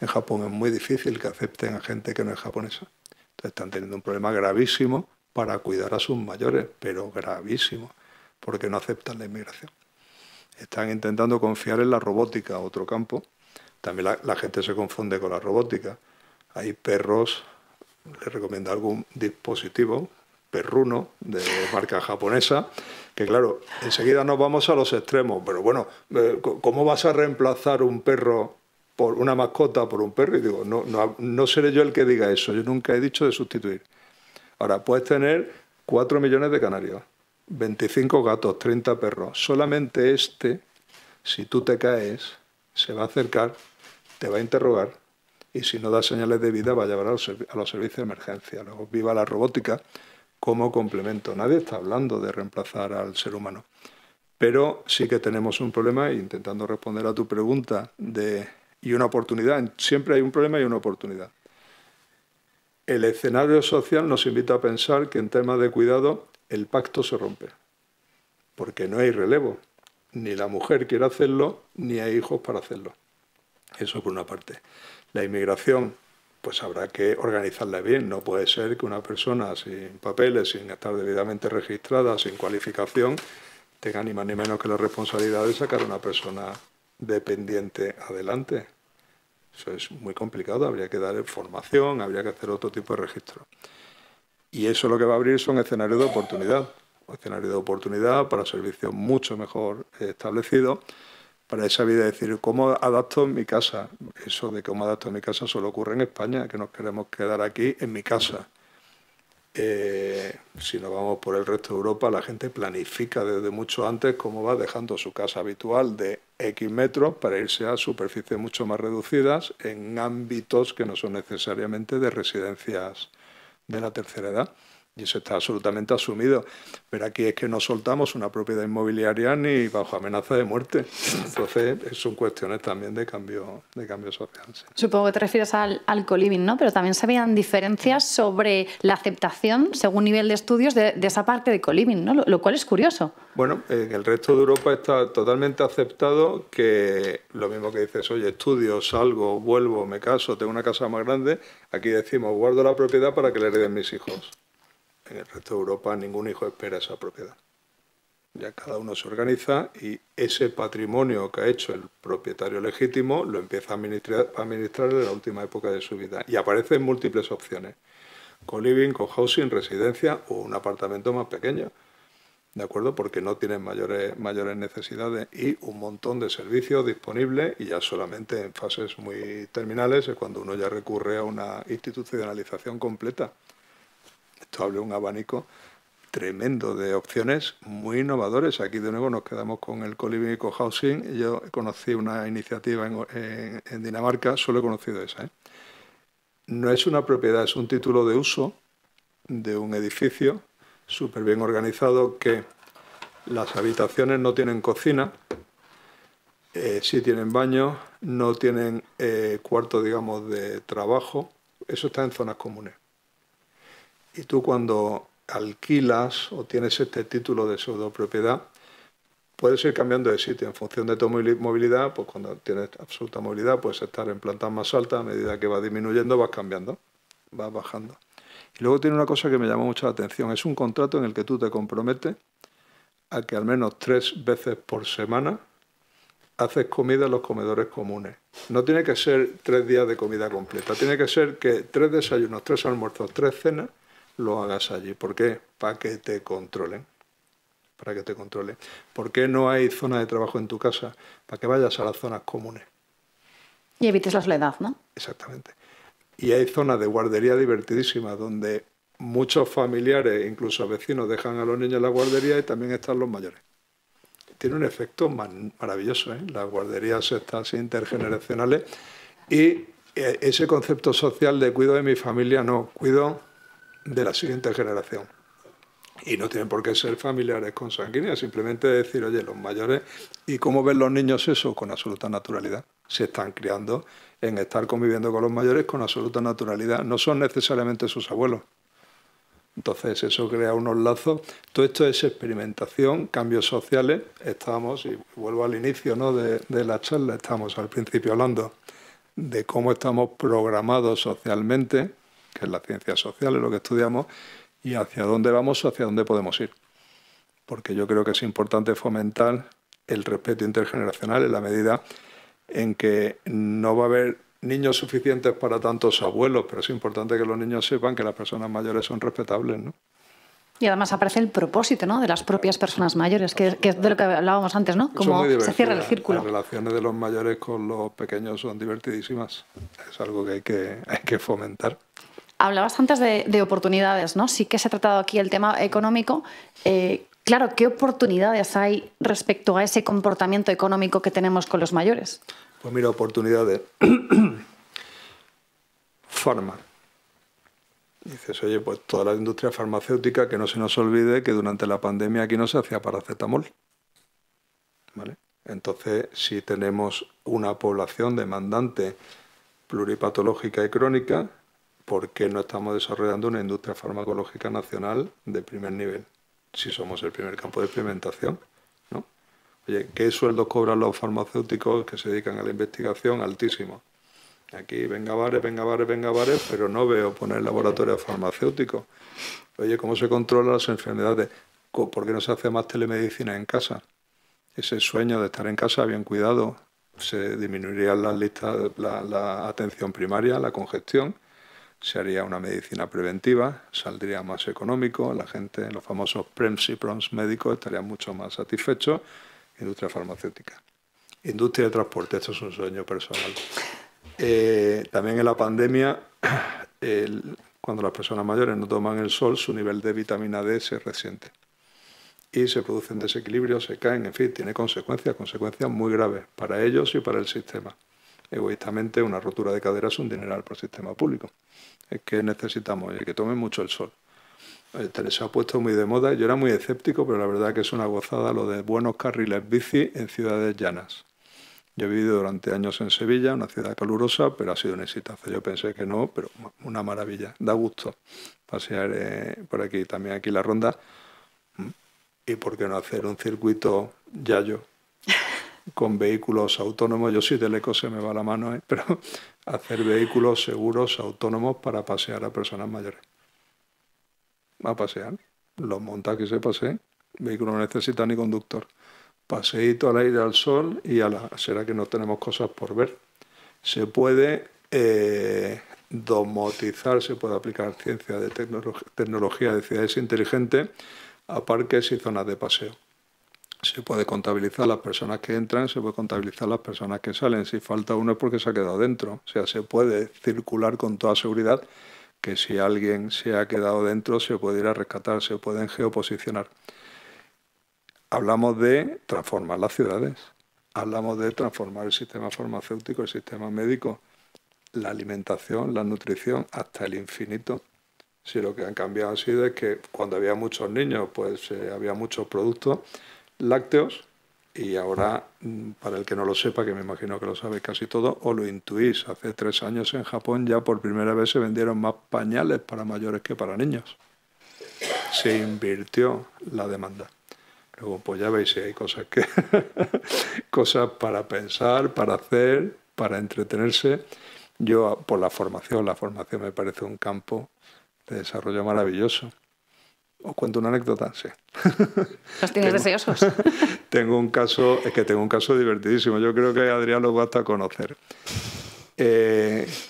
En Japón es muy difícil que acepten a gente que no es japonesa. Entonces están teniendo un problema gravísimo para cuidar a sus mayores, pero gravísimo, porque no aceptan la inmigración. Están intentando confiar en la robótica, otro campo. También la gente se confunde con la robótica. Hay perros, les recomiendo algún dispositivo, perruno, de marca japonesa, que claro, enseguida nos vamos a los extremos, pero bueno, ¿cómo vas a reemplazar un perro por una mascota por un perro? Y digo, no seré yo el que diga eso, yo nunca he dicho de sustituir. Ahora, puedes tener 4 millones de canarios, 25 gatos, 30 perros, solamente si tú te caes, se va a acercar, te va a interrogar, y si no da señales de vida va a llevar a los servicios de emergencia. Luego, viva la robótica como complemento. Nadie está hablando de reemplazar al ser humano. Pero sí que tenemos un problema, e intentando responder a tu pregunta, y una oportunidad. Siempre hay un problema y una oportunidad. El escenario social nos invita a pensar que en temas de cuidado el pacto se rompe, porque no hay relevo. Ni la mujer quiere hacerlo, ni hay hijos para hacerlo. Eso por una parte. La inmigración, pues habrá que organizarla bien. No puede ser que una persona sin papeles, sin estar debidamente registrada, sin cualificación, tenga ni más ni menos que la responsabilidad de sacar a una persona dependiente adelante. Eso es muy complicado, habría que dar formación, habría que hacer otro tipo de registro. Y eso lo que va a abrir son escenarios de oportunidad para servicios mucho mejor establecidos, para esa vida, decir, ¿cómo adapto en mi casa? Eso de cómo adapto en mi casa solo ocurre en España, que nos queremos quedar aquí en mi casa. Si nos vamos por el resto de Europa, la gente planifica desde mucho antes cómo va dejando su casa habitual de X metros para irse a superficies mucho más reducidas en ámbitos que no son necesariamente de residencias de la tercera edad. Y eso está absolutamente asumido. Pero aquí es que no soltamos una propiedad inmobiliaria ni bajo amenaza de muerte. Entonces, son cuestiones también de cambio social. Sí. Supongo que te refieres al co-living, ¿no? Pero también se veían diferencias sobre la aceptación, según nivel de estudios, de esa parte de co-living, ¿no? Lo cual es curioso. Bueno, en el resto de Europa está totalmente aceptado que lo mismo que dices, oye, estudio, salgo, vuelvo, me caso, tengo una casa más grande. Aquí decimos, guardo la propiedad para que le hereden mis hijos. En el resto de Europa ningún hijo espera esa propiedad. Ya cada uno se organiza y ese patrimonio que ha hecho el propietario legítimo lo empieza a administrar en la última época de su vida. Y aparecen múltiples opciones. Co-living, co-housing, residencia o un apartamento más pequeño. ¿de acuerdo? Porque no tienen mayores necesidades y un montón de servicios disponibles, y ya solamente en fases muy terminales es cuando uno ya recurre a una institucionalización completa. Esto abre un abanico tremendo de opciones muy innovadores. Aquí de nuevo nos quedamos con el co-living y co-housing. Yo conocí una iniciativa en Dinamarca, solo he conocido esa, ¿eh? No es una propiedad, es un título de uso de un edificio súper bien organizado, que las habitaciones no tienen cocina, sí tienen baño, no tienen cuarto, digamos, de trabajo. Eso está en zonas comunes. Y tú, cuando alquilas o tienes este título de pseudopropiedad, puedes ir cambiando de sitio en función de tu movilidad. Pues cuando tienes absoluta movilidad puedes estar en plantas más altas, a medida que va disminuyendo vas cambiando, vas bajando. Y luego tiene una cosa que me llamó mucho la atención: es un contrato en el que tú te comprometes a que al menos 3 veces por semana haces comida en los comedores comunes. No tiene que ser 3 días de comida completa, tiene que ser que 3 desayunos, 3 almuerzos, 3 cenas lo hagas allí. ¿Por qué? Para que te controlen. Para que te controlen. ¿Por qué no hay zona de trabajo en tu casa? Para que vayas a las zonas comunes. Y evites la soledad, ¿no? Exactamente. Y hay zonas de guardería divertidísimas donde muchos familiares, incluso vecinos, dejan a los niños en la guardería, y también están los mayores. Tiene un efecto maravilloso, ¿eh? Las guarderías estas intergeneracionales, y ese concepto social de cuido de mi familia, no, cuido de la siguiente generación. Y no tienen por qué ser familiares consanguíneos, simplemente decir, oye, los mayores, ¿y cómo ven los niños eso? Con absoluta naturalidad. Se están criando en estar conviviendo con los mayores con absoluta naturalidad. No son necesariamente sus abuelos. Entonces eso crea unos lazos. Todo esto es experimentación, cambios sociales. Estamos, y vuelvo al inicio, ¿no?, de la charla, estamos al principio hablando de cómo estamos programados socialmente, que es la ciencia social, es lo que estudiamos, y hacia dónde vamos o hacia dónde podemos ir. Porque yo creo que es importante fomentar el respeto intergeneracional en la medida en que no va a haber niños suficientes para tantos abuelos, pero es importante que los niños sepan que las personas mayores son respetables, ¿no? Y además aparece el propósito, ¿no?, de las propias personas mayores, que es de lo que hablábamos antes, ¿no? Como se cierra el círculo. Las relaciones de los mayores con los pequeños son divertidísimas. Es algo que hay que fomentar. Hablabas antes de oportunidades, ¿no? Sí que se ha tratado aquí el tema económico. Claro, ¿qué oportunidades hay respecto a ese comportamiento económico que tenemos con los mayores? Pues mira, oportunidades. Farma. Dices, oye, pues toda la industria farmacéutica, que no se nos olvide que durante la pandemia aquí no se hacía paracetamol, ¿vale? Entonces, si tenemos una población demandante pluripatológica y crónica, ¿por qué no estamos desarrollando una industria farmacológica nacional de primer nivel? Si somos el primer campo de experimentación, ¿no? Oye, ¿qué sueldos cobran los farmacéuticos que se dedican a la investigación? Altísimos. Aquí venga bares, pero no veo poner laboratorios farmacéuticos. Oye, ¿cómo se controlan las enfermedades? ¿Por qué no se hace más telemedicina en casa? Ese sueño de estar en casa bien cuidado, se disminuirían las listas, la atención primaria, la congestión, se haría una medicina preventiva, saldría más económico, la gente, los famosos PREMS y PROMS médicos estarían mucho más satisfechos. Industria farmacéutica. Industria de transporte, esto es un sueño personal. También en la pandemia, cuando las personas mayores no toman el sol, su nivel de vitamina D se resiente. Y se producen desequilibrios, se caen, en fin, tiene consecuencias muy graves para ellos y para el sistema. Egoístamente, una rotura de cadera es un dineral para el sistema público. Es que necesitamos que tomen mucho el sol. Se ha puesto muy de moda, yo era muy escéptico, pero la verdad que es una gozada lo de buenos carriles bici en ciudades llanas. Yo he vivido durante años en Sevilla, una ciudad calurosa, pero ha sido un exitazo. Yo pensé que no, pero una maravilla. Da gusto pasear por aquí, también aquí la Ronda. ¿Y por qué no hacer un circuito Yayo con vehículos autónomos? Yo sí del eco se me va la mano, pero hacer vehículos seguros, autónomos para pasear a personas mayores. A pasear, los monta que se paseen. El vehículo no necesita ni conductor. Paseíto al aire, al sol, y será que no tenemos cosas por ver. Se puede domotizar, se puede aplicar ciencia de tecnología de ciudades inteligentes a parques y zonas de paseo. Se puede contabilizar las personas que entran, se puede contabilizar las personas que salen. Si falta uno es porque se ha quedado dentro. O sea, se puede circular con toda seguridad, que si alguien se ha quedado dentro se puede ir a rescatar, se pueden geoposicionar. Hablamos de transformar las ciudades, hablamos de transformar el sistema farmacéutico, el sistema médico, la alimentación, la nutrición, hasta el infinito. Si lo que han cambiado ha sido es que cuando había muchos niños, pues había muchos productos lácteos, y ahora, para el que no lo sepa, que me imagino que lo sabe casi todo, o lo intuís, hace 3 años en Japón ya por primera vez se vendieron más pañales para mayores que para niños. Se invirtió la demanda. Luego, pues ya veis, si hay cosas que cosas para pensar, para hacer, para entretenerse. Yo, por la formación me parece un campo de desarrollo maravilloso. ¿Os cuento una anécdota? Sí. ¿Los tienes deseosos? Tengo un caso divertidísimo. Yo creo que Adrián lo va a conocer.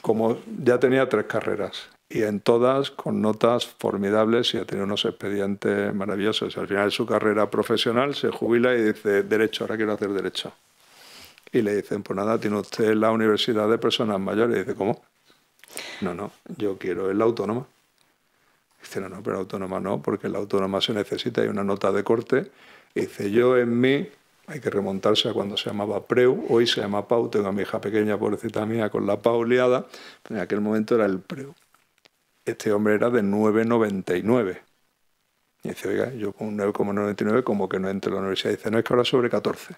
Como ya tenía 3 carreras, y en todas con notas formidables, y ha tenido unos expedientes maravillosos. Al final de su carrera profesional se jubila y dice, Derecho, ahora quiero hacer Derecho. Y le dicen, pues nada, tiene usted la Universidad de Personas Mayores. Y dice, ¿cómo? No, yo quiero en la Autónoma. Dice, no, pero Autónoma no, porque en la Autónoma se necesita, hay una nota de corte. Y dice, yo en mí, hay que remontarse a cuando se llamaba Preu, hoy se llama Pau, tengo a mi hija pequeña, pobrecita mía, con la Pau liada, en aquel momento era el Preu. Este hombre era de 9,99. Y dice, oiga, yo con un 9,99 como que no entro a la universidad. Dice, no, es que ahora sobre 14.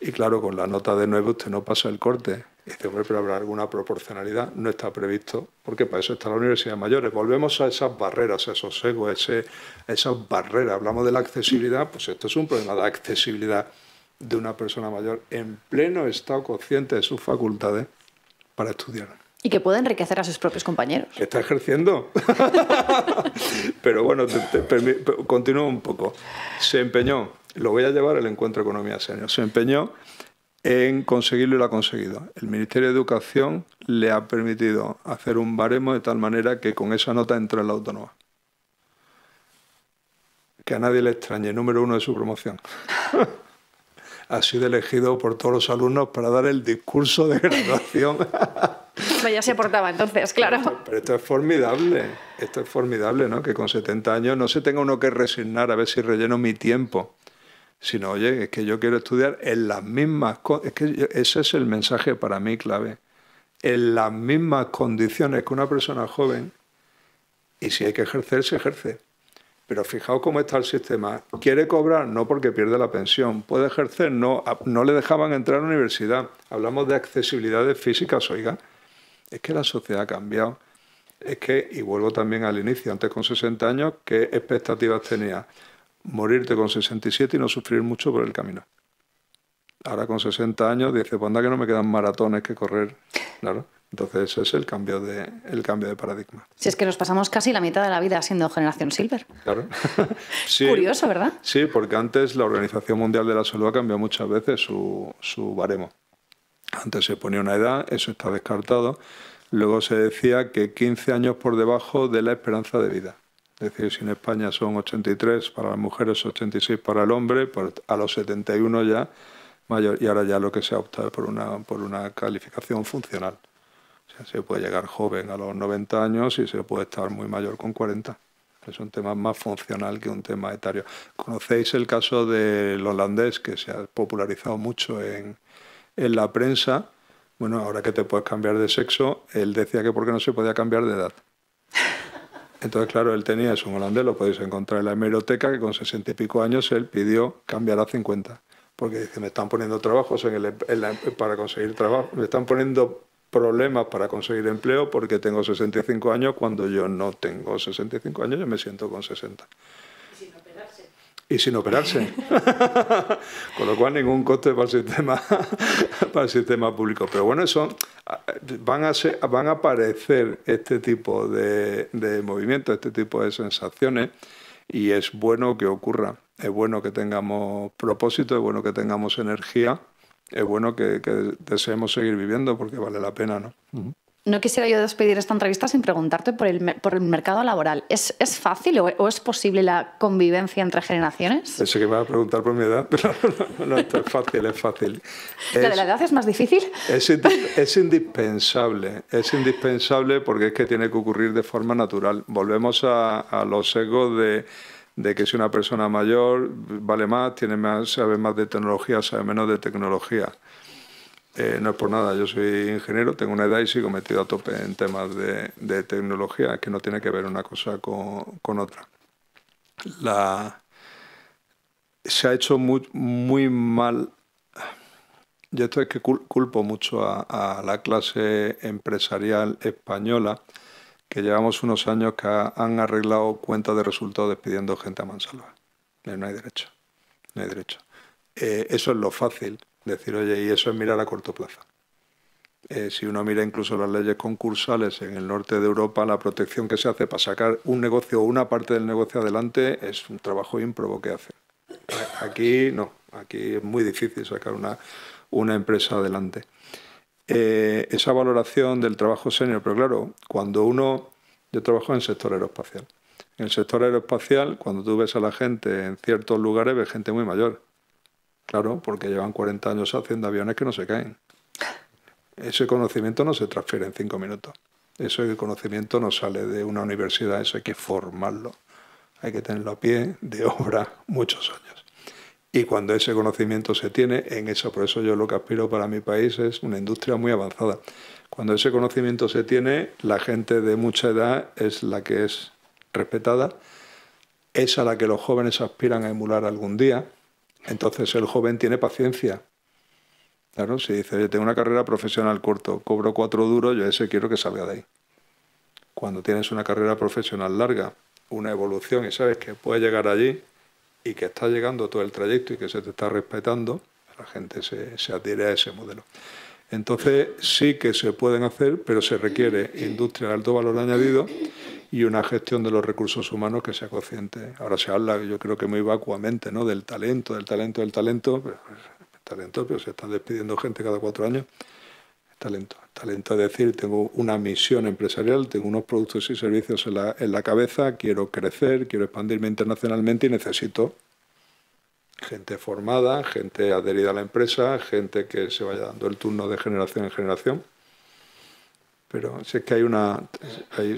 Y claro, con la nota de 9 usted no pasa el corte. Y dice, hombre, pero habrá alguna proporcionalidad. No está previsto, porque para eso está la Universidad de Mayores. Volvemos a esas barreras, a esos egos, a esas barreras. Hablamos de la accesibilidad, pues esto es un problema de accesibilidad de una persona mayor en pleno estado consciente de sus facultades para estudiar. Y que puede enriquecer a sus propios compañeros. Está ejerciendo. Pero bueno, continúo un poco. Se empeñó, lo voy a llevar al Encuentro de Economía Senior, se empeñó en conseguirlo y lo ha conseguido. El Ministerio de Educación le ha permitido hacer un baremo de tal manera que con esa nota entra en la Autónoma. Que a nadie le extrañe, número 1 de su promoción. Ha sido elegido por todos los alumnos para dar el discurso de graduación. Ya se aportaba entonces, claro. Pero esto es formidable, ¿no? Que con 70 años no se tenga uno que resignar a ver si relleno mi tiempo, sino, oye, es que yo quiero estudiar en las mismas... Es que ese es el mensaje para mí clave. En las mismas condiciones que una persona joven, y si hay que ejercer, se ejerce. Pero fijaos cómo está el sistema. ¿Quiere cobrar? No, porque pierde la pensión. ¿Puede ejercer? No, no le dejaban entrar a la universidad. Hablamos de accesibilidades físicas, oiga. Es que la sociedad ha cambiado. Es que, y vuelvo también al inicio, antes con 60 años, ¿qué expectativas tenía? Morirte con 67 y no sufrir mucho por el camino. Ahora con 60 años dice, pues anda que no me quedan maratones que correr. Claro. Entonces ese es el cambio de paradigma. Si es que nos pasamos casi la mitad de la vida siendo generación silver. Claro. Sí, curioso, ¿verdad? Sí, porque antes la Organización Mundial de la Salud ha cambiado muchas veces su baremo. Antes se ponía una edad, eso está descartado. Luego se decía que 15 años por debajo de la esperanza de vida. Es decir, si en España son 83 para las mujeres, 86 para el hombre, pues a los 71 ya mayor. Y ahora ya lo que se ha optado por una calificación funcional. O sea, se puede llegar joven a los 90 años y se puede estar muy mayor con 40. Es un tema más funcional que un tema etario. ¿Conocéis el caso del holandés que se ha popularizado mucho en la prensa? Bueno, ahora que te puedes cambiar de sexo, él decía que porque no se podía cambiar de edad. Entonces, claro, él tenía eso, un holandés, lo podéis encontrar en la hemeroteca, que con 60 y pico años él pidió cambiar a 50. Porque dice, me están poniendo trabajos para conseguir trabajo, me están poniendo problemas para conseguir empleo porque tengo 65 años cuando yo no tengo 65 años, yo me siento con 60. Y sin operarse. Con lo cual ningún coste para el sistema público. Pero bueno, eso van a aparecer este tipo de movimientos, este tipo de sensaciones, y es bueno que ocurra. Es bueno que tengamos propósito, es bueno que tengamos energía, es bueno que deseemos seguir viviendo porque vale la pena, ¿no? no quisiera yo despedir esta entrevista sin preguntarte por el mercado laboral. ¿Es fácil o es posible la convivencia entre generaciones? Pensé que me iba a preguntar por mi edad, pero no, esto es fácil, es fácil. ¿La de la edad es más difícil? Es indispensable porque es que tiene que ocurrir de forma natural. Volvemos a los sesgos de que si una persona mayor vale más, sabe más de tecnología, sabe menos de tecnología. No es por nada, yo soy ingeniero, tengo una edad y sigo metido a tope en temas de tecnología, que no tiene que ver una cosa con otra. Se ha hecho muy mal. Yo esto es que culpo mucho a la clase empresarial española, que llevamos unos años que han arreglado cuentas de resultados despidiendo gente a mansalva. No hay derecho, no hay derecho. Eso es lo fácil. Decir, oye, y eso es mirar a corto plazo. Si uno mira incluso las leyes concursales en el norte de Europa, la protección que se hace para sacar un negocio o una parte del negocio adelante es un trabajo ímprobo que hace. Aquí no, aquí es muy difícil sacar una empresa adelante. Esa valoración del trabajo senior, pero claro, yo trabajo en el sector aeroespacial. En el sector aeroespacial, cuando tú ves a la gente en ciertos lugares, ves gente muy mayor. Claro, porque llevan 40 años haciendo aviones que no se caen. Ese conocimiento no se transfiere en 5 minutos. Ese conocimiento no sale de una universidad, eso hay que formarlo. Hay que tenerlo a pie de obra muchos años. Y cuando ese conocimiento se tiene, por eso yo lo que aspiro para mi país es una industria muy avanzada. Cuando ese conocimiento se tiene, la gente de mucha edad es la que es respetada, es a la que los jóvenes aspiran a emular algún día. Entonces el joven tiene paciencia. Claro, si dice, yo tengo una carrera profesional corto, cobro 4 duros, yo ese quiero que salga de ahí. Cuando tienes una carrera profesional larga, una evolución y sabes que puedes llegar allí y que está llegando todo el trayecto y que se te está respetando, la gente se adhiere a ese modelo. Entonces sí que se pueden hacer, pero se requiere industria de alto valor añadido y una gestión de los recursos humanos que sea consciente. Ahora se habla, yo creo que muy vacuamente, ¿no?, del talento, pero se están despidiendo gente cada 4 años. Talento es decir, tengo una misión empresarial, tengo unos productos y servicios en la cabeza, quiero crecer, quiero expandirme internacionalmente y necesito gente formada, gente adherida a la empresa, gente que se vaya dando el turno de generación en generación. Pero si es que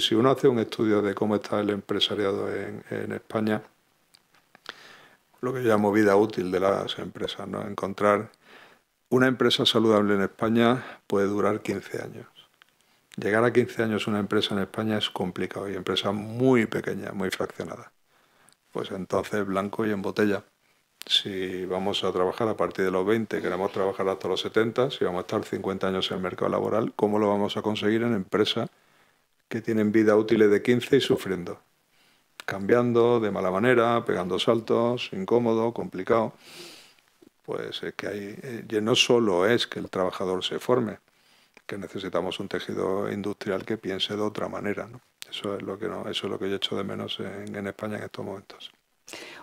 si uno hace un estudio de cómo está el empresariado en España, lo que yo llamo vida útil de las empresas, ¿no? Encontrar una empresa saludable en España puede durar 15 años. Llegar a 15 años una empresa en España es complicado y empresa muy pequeña, muy fraccionada. Pues entonces blanco y en botella. Si vamos a trabajar a partir de los 20, queremos trabajar hasta los 70, si vamos a estar 50 años en el mercado laboral, ¿cómo lo vamos a conseguir en empresas que tienen vida útiles de 15 y sufriendo? Cambiando de mala manera, pegando saltos, incómodo, complicado. Pues es que no solo es que el trabajador se forme, que necesitamos un tejido industrial que piense de otra manera, ¿no? Eso es lo que yo echo de menos en España en estos momentos.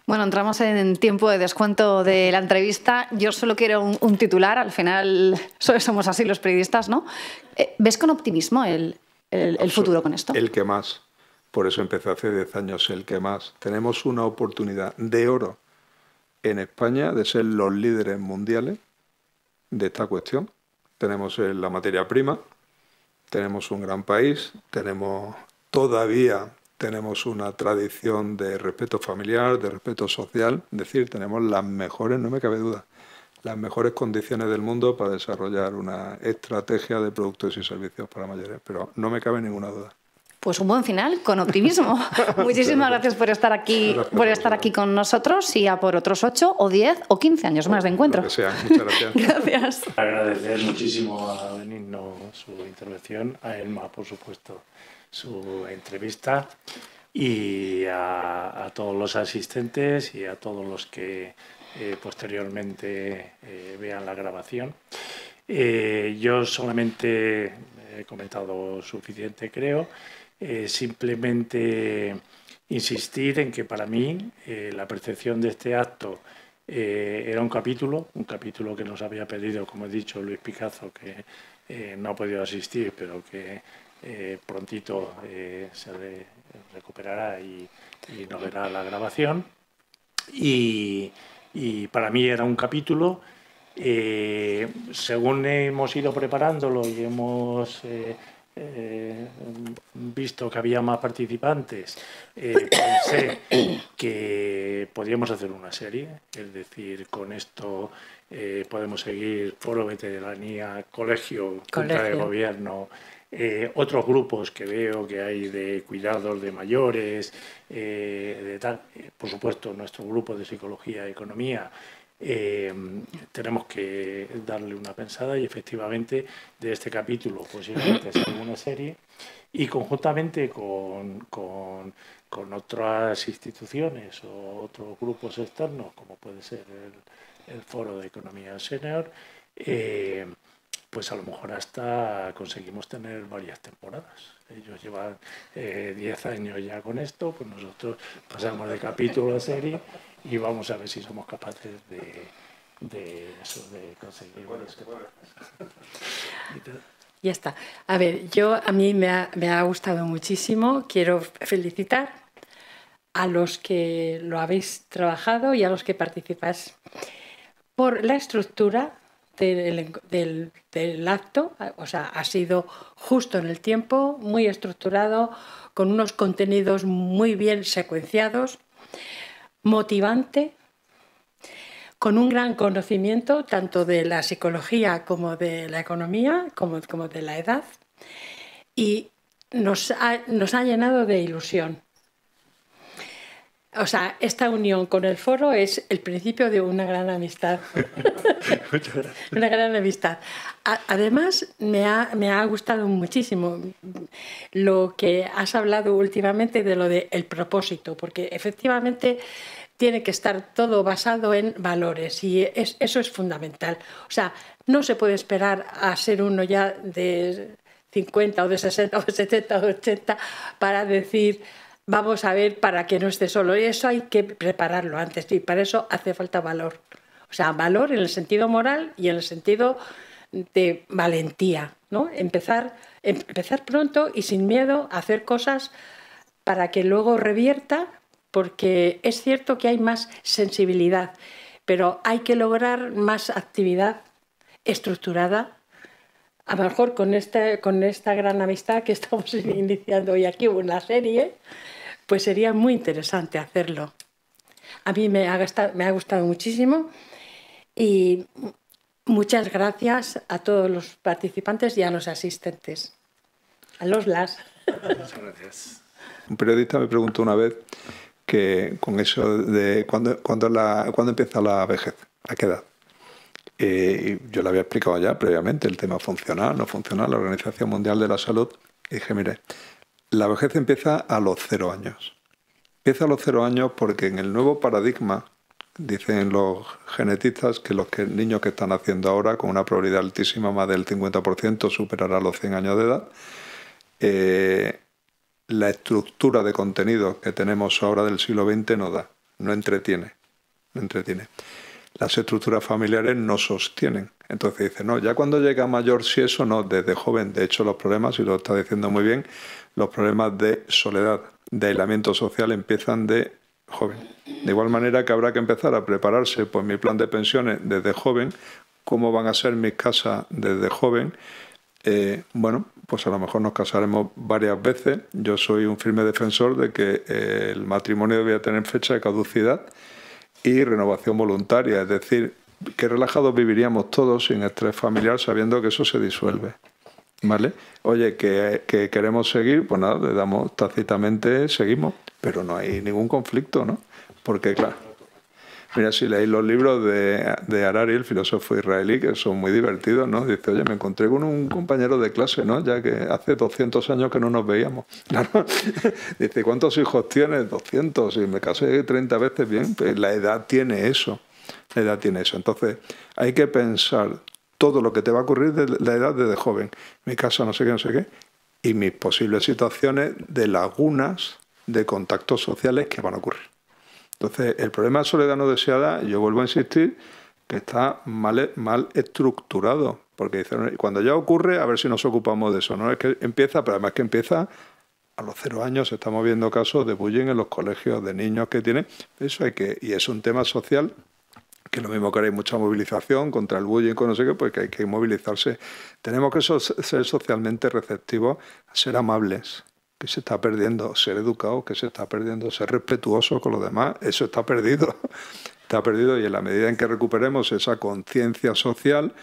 Bueno, entramos en tiempo de descuento de la entrevista. Yo solo quiero un titular, al final somos así los periodistas, ¿no? ¿Ves con optimismo el futuro con esto? El que más. Por eso empecé hace 10 años, el que más. Tenemos una oportunidad de oro en España de ser los líderes mundiales de esta cuestión. Tenemos la materia prima, tenemos un gran país, todavía tenemos una tradición de respeto familiar, de respeto social, es decir, tenemos las mejores, no me cabe duda, las mejores condiciones del mundo para desarrollar una estrategia de productos y servicios para mayores, pero no me cabe ninguna duda. Pues un buen final, con optimismo. Muchísimas gracias por estar aquí con nosotros y a por otros 8 o 10 o 15 años más de encuentro. Lo que sea. Muchas gracias. Gracias. Agradecer muchísimo a Benigno su intervención, a Elma, por supuesto, su entrevista y a todos los asistentes y a todos los que posteriormente vean la grabación. Yo solamente he comentado suficiente, creo. Simplemente insistir en que para mí la percepción de este acto era un capítulo que nos había pedido, como he dicho, Luis Picazo, que no ha podido asistir, pero que prontito se recuperará y nos verá la grabación. Y para mí era un capítulo. Según hemos ido preparándolo y hemos visto que había más participantes, pensé que podíamos hacer una serie, es decir, con esto podemos seguir Foro Veteranía, Colegio, Junta de Gobierno, otros grupos que veo que hay de cuidados de mayores, de tal, por supuesto nuestro grupo de Psicología y Economía. Tenemos que darle una pensada y efectivamente de este capítulo posiblemente sea una serie y conjuntamente con otras instituciones o otros grupos externos como puede ser el Foro de Economía Senior, pues a lo mejor hasta conseguimos tener varias temporadas. Ellos llevan 10 años ya con esto, pues nosotros pasamos de capítulo a serie y vamos a ver si somos capaces de conseguir varias temporadas. Ya está. A ver, a mí me ha gustado muchísimo. Quiero felicitar a los que lo habéis trabajado y a los que participáis por la estructura del acto. O sea, ha sido justo en el tiempo, muy estructurado, con unos contenidos muy bien secuenciados, motivante, con un gran conocimiento tanto de la psicología como de la economía, como de la edad, y nos ha llenado de ilusión. O sea, esta unión con el foro es el principio de una gran amistad. Muchas gracias. Una gran amistad. Además, me ha gustado muchísimo lo que has hablado últimamente de lo del propósito, porque efectivamente tiene que estar todo basado en valores y eso es fundamental. O sea, no se puede esperar a ser uno ya de 50 o de 60 o de 70 o de 80 para decir vamos a ver para que no esté solo. Y eso hay que prepararlo antes y para eso hace falta valor. O sea, valor en el sentido moral y en el sentido de valentía, ¿no? Empezar pronto y sin miedo a hacer cosas para que luego revierta, porque es cierto que hay más sensibilidad, pero hay que lograr más actividad estructurada. A lo mejor con esta gran amistad que estamos iniciando hoy aquí, una serie, pues sería muy interesante hacerlo. A mí me ha gustado muchísimo y muchas gracias a todos los participantes y a los asistentes. A las. Muchas gracias. Un periodista me preguntó una vez que con eso de cuándo empieza la vejez, a qué edad. Yo le había explicado ya previamente el tema funcional, no funcional, la Organización Mundial de la Salud, y dije, mire, la vejez empieza a los 0 años. Empieza a los 0 años porque en el nuevo paradigma, dicen los genetistas, que los niños que están naciendo ahora, con una probabilidad altísima, más del 50%, superará los 100 años de edad, la estructura de contenidos que tenemos ahora del siglo XX no da, no entretiene. Las estructuras familiares no sostienen. Entonces dice, no, ya cuando llega mayor, si eso no, desde joven. De hecho, los problemas, y lo está diciendo muy bien, los problemas de soledad, de aislamiento social empiezan de joven. De igual manera que habrá que empezar a prepararse, pues mi plan de pensiones desde joven, cómo van a ser mis casas desde joven. Bueno, pues a lo mejor nos casaremos varias veces. Yo soy un firme defensor de que el matrimonio debía tener fecha de caducidad y renovación voluntaria, es decir, que relajados viviríamos todos sin estrés familiar sabiendo que eso se disuelve, ¿vale? Oye, que queremos seguir, pues nada, le damos tácitamente, seguimos, pero no hay ningún conflicto, ¿no? Porque claro, mira, si leéis los libros de Harari, el filósofo israelí, que son muy divertidos, ¿no? Dice, oye, me encontré con un compañero de clase, ¿no? Ya que hace 200 años que no nos veíamos. Claro. Dice, ¿cuántos hijos tienes? 200. Y me casé 30 veces, bien. Pues la edad tiene eso. La edad tiene eso. Entonces, hay que pensar todo lo que te va a ocurrir de la edad desde joven. Mi casa, no sé qué, no sé qué. Y mis posibles situaciones de lagunas de contactos sociales que van a ocurrir. Entonces, el problema de soledad no deseada, yo vuelvo a insistir, que está mal estructurado. Porque dicen, cuando ya ocurre, a ver si nos ocupamos de eso. No es que empieza, pero además que empieza a los 0 años. Estamos viendo casos de bullying en los colegios de niños que tienen. Eso hay que, y es un tema social, que lo mismo que ahora hay mucha movilización contra el bullying, con no sé qué, pues que hay que movilizarse. Tenemos que ser socialmente receptivos, ser amables, que se está perdiendo, ser educados, que se está perdiendo, ser respetuosos con los demás, eso está perdido. Está perdido, y en la medida en que recuperemos esa conciencia social,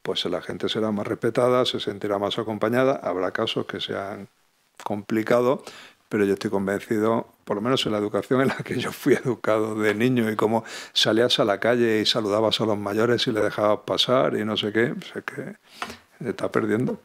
pues la gente será más respetada, se sentirá más acompañada. Habrá casos que sean complicados, pero yo estoy convencido, por lo menos en la educación en la que yo fui educado de niño, y cómo salías a la calle y saludabas a los mayores y le dejabas pasar y no sé qué, pues que se está perdiendo.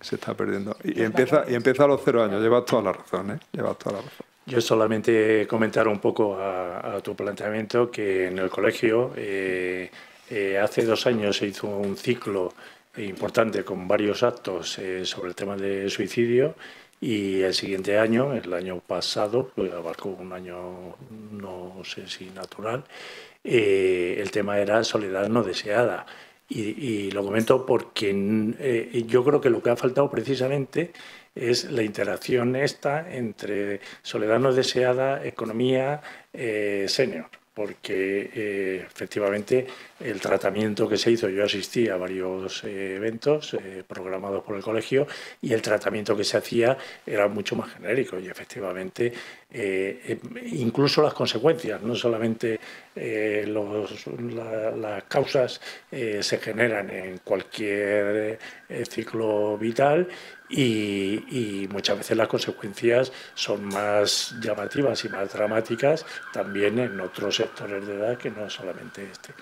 Se está perdiendo. Y empieza a los 0 años. Llevas toda la razón, ¿eh? Llevas toda la razón. Yo solamente comentar un poco a tu planteamiento que en el colegio hace 2 años se hizo un ciclo importante con varios actos sobre el tema de suicidio, y el siguiente año, el año pasado, pues abarcó un año, no sé si natural, el tema era soledad no deseada. Y lo comento porque yo creo que lo que ha faltado precisamente es la interacción esta entre soledad no deseada, economía, senior. Porque efectivamente el tratamiento que se hizo, yo asistí a varios eventos programados por el colegio, y el tratamiento que se hacía era mucho más genérico, y efectivamente incluso las consecuencias, no solamente las causas se generan en cualquier ciclo vital, y muchas veces las consecuencias son más llamativas y más dramáticas también en otros sectores de edad que no solamente este.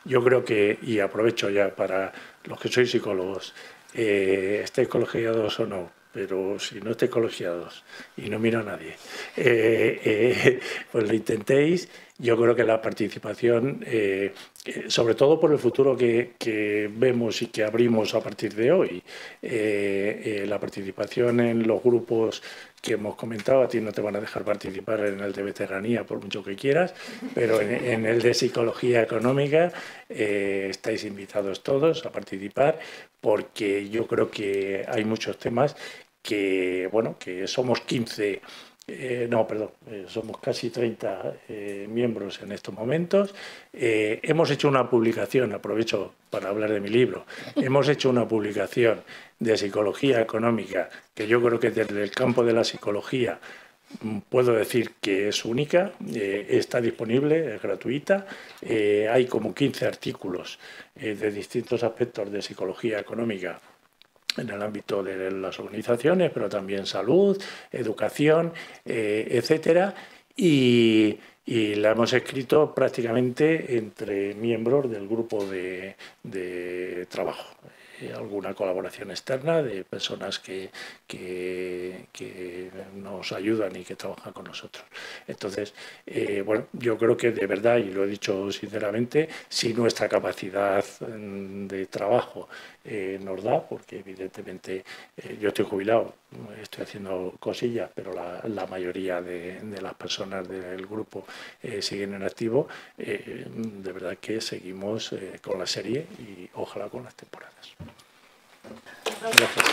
Yo creo que, y aprovecho ya para los que sois psicólogos, estéis colegiados o no, pero si no estáis colegiados y no mira a nadie, pues lo intentéis. Yo creo que la participación, sobre todo por el futuro que vemos y que abrimos a partir de hoy, la participación en los grupos que hemos comentado, a ti no te van a dejar participar en el de veteranía por mucho que quieras, pero en el de psicología económica estáis invitados todos a participar, porque yo creo que hay muchos temas que, bueno, que somos 15... somos casi 30 miembros en estos momentos. Hemos hecho una publicación, aprovecho para hablar de mi libro, hemos hecho una publicación de psicología económica que yo creo que desde el campo de la psicología puedo decir que es única, está disponible, es gratuita, hay como 15 artículos de distintos aspectos de psicología económica en el ámbito de las organizaciones, pero también salud, educación, etcétera, y la hemos escrito prácticamente entre miembros del grupo de trabajo. Alguna colaboración externa de personas que nos ayudan y que trabajan con nosotros. Entonces, bueno, yo creo que de verdad, y lo he dicho sinceramente, si nuestra capacidad de trabajo nos da, porque evidentemente yo estoy jubilado, estoy haciendo cosillas, pero la mayoría de las personas del grupo siguen en activo, de verdad que seguimos con la serie y ojalá con las temporadas. Gracias.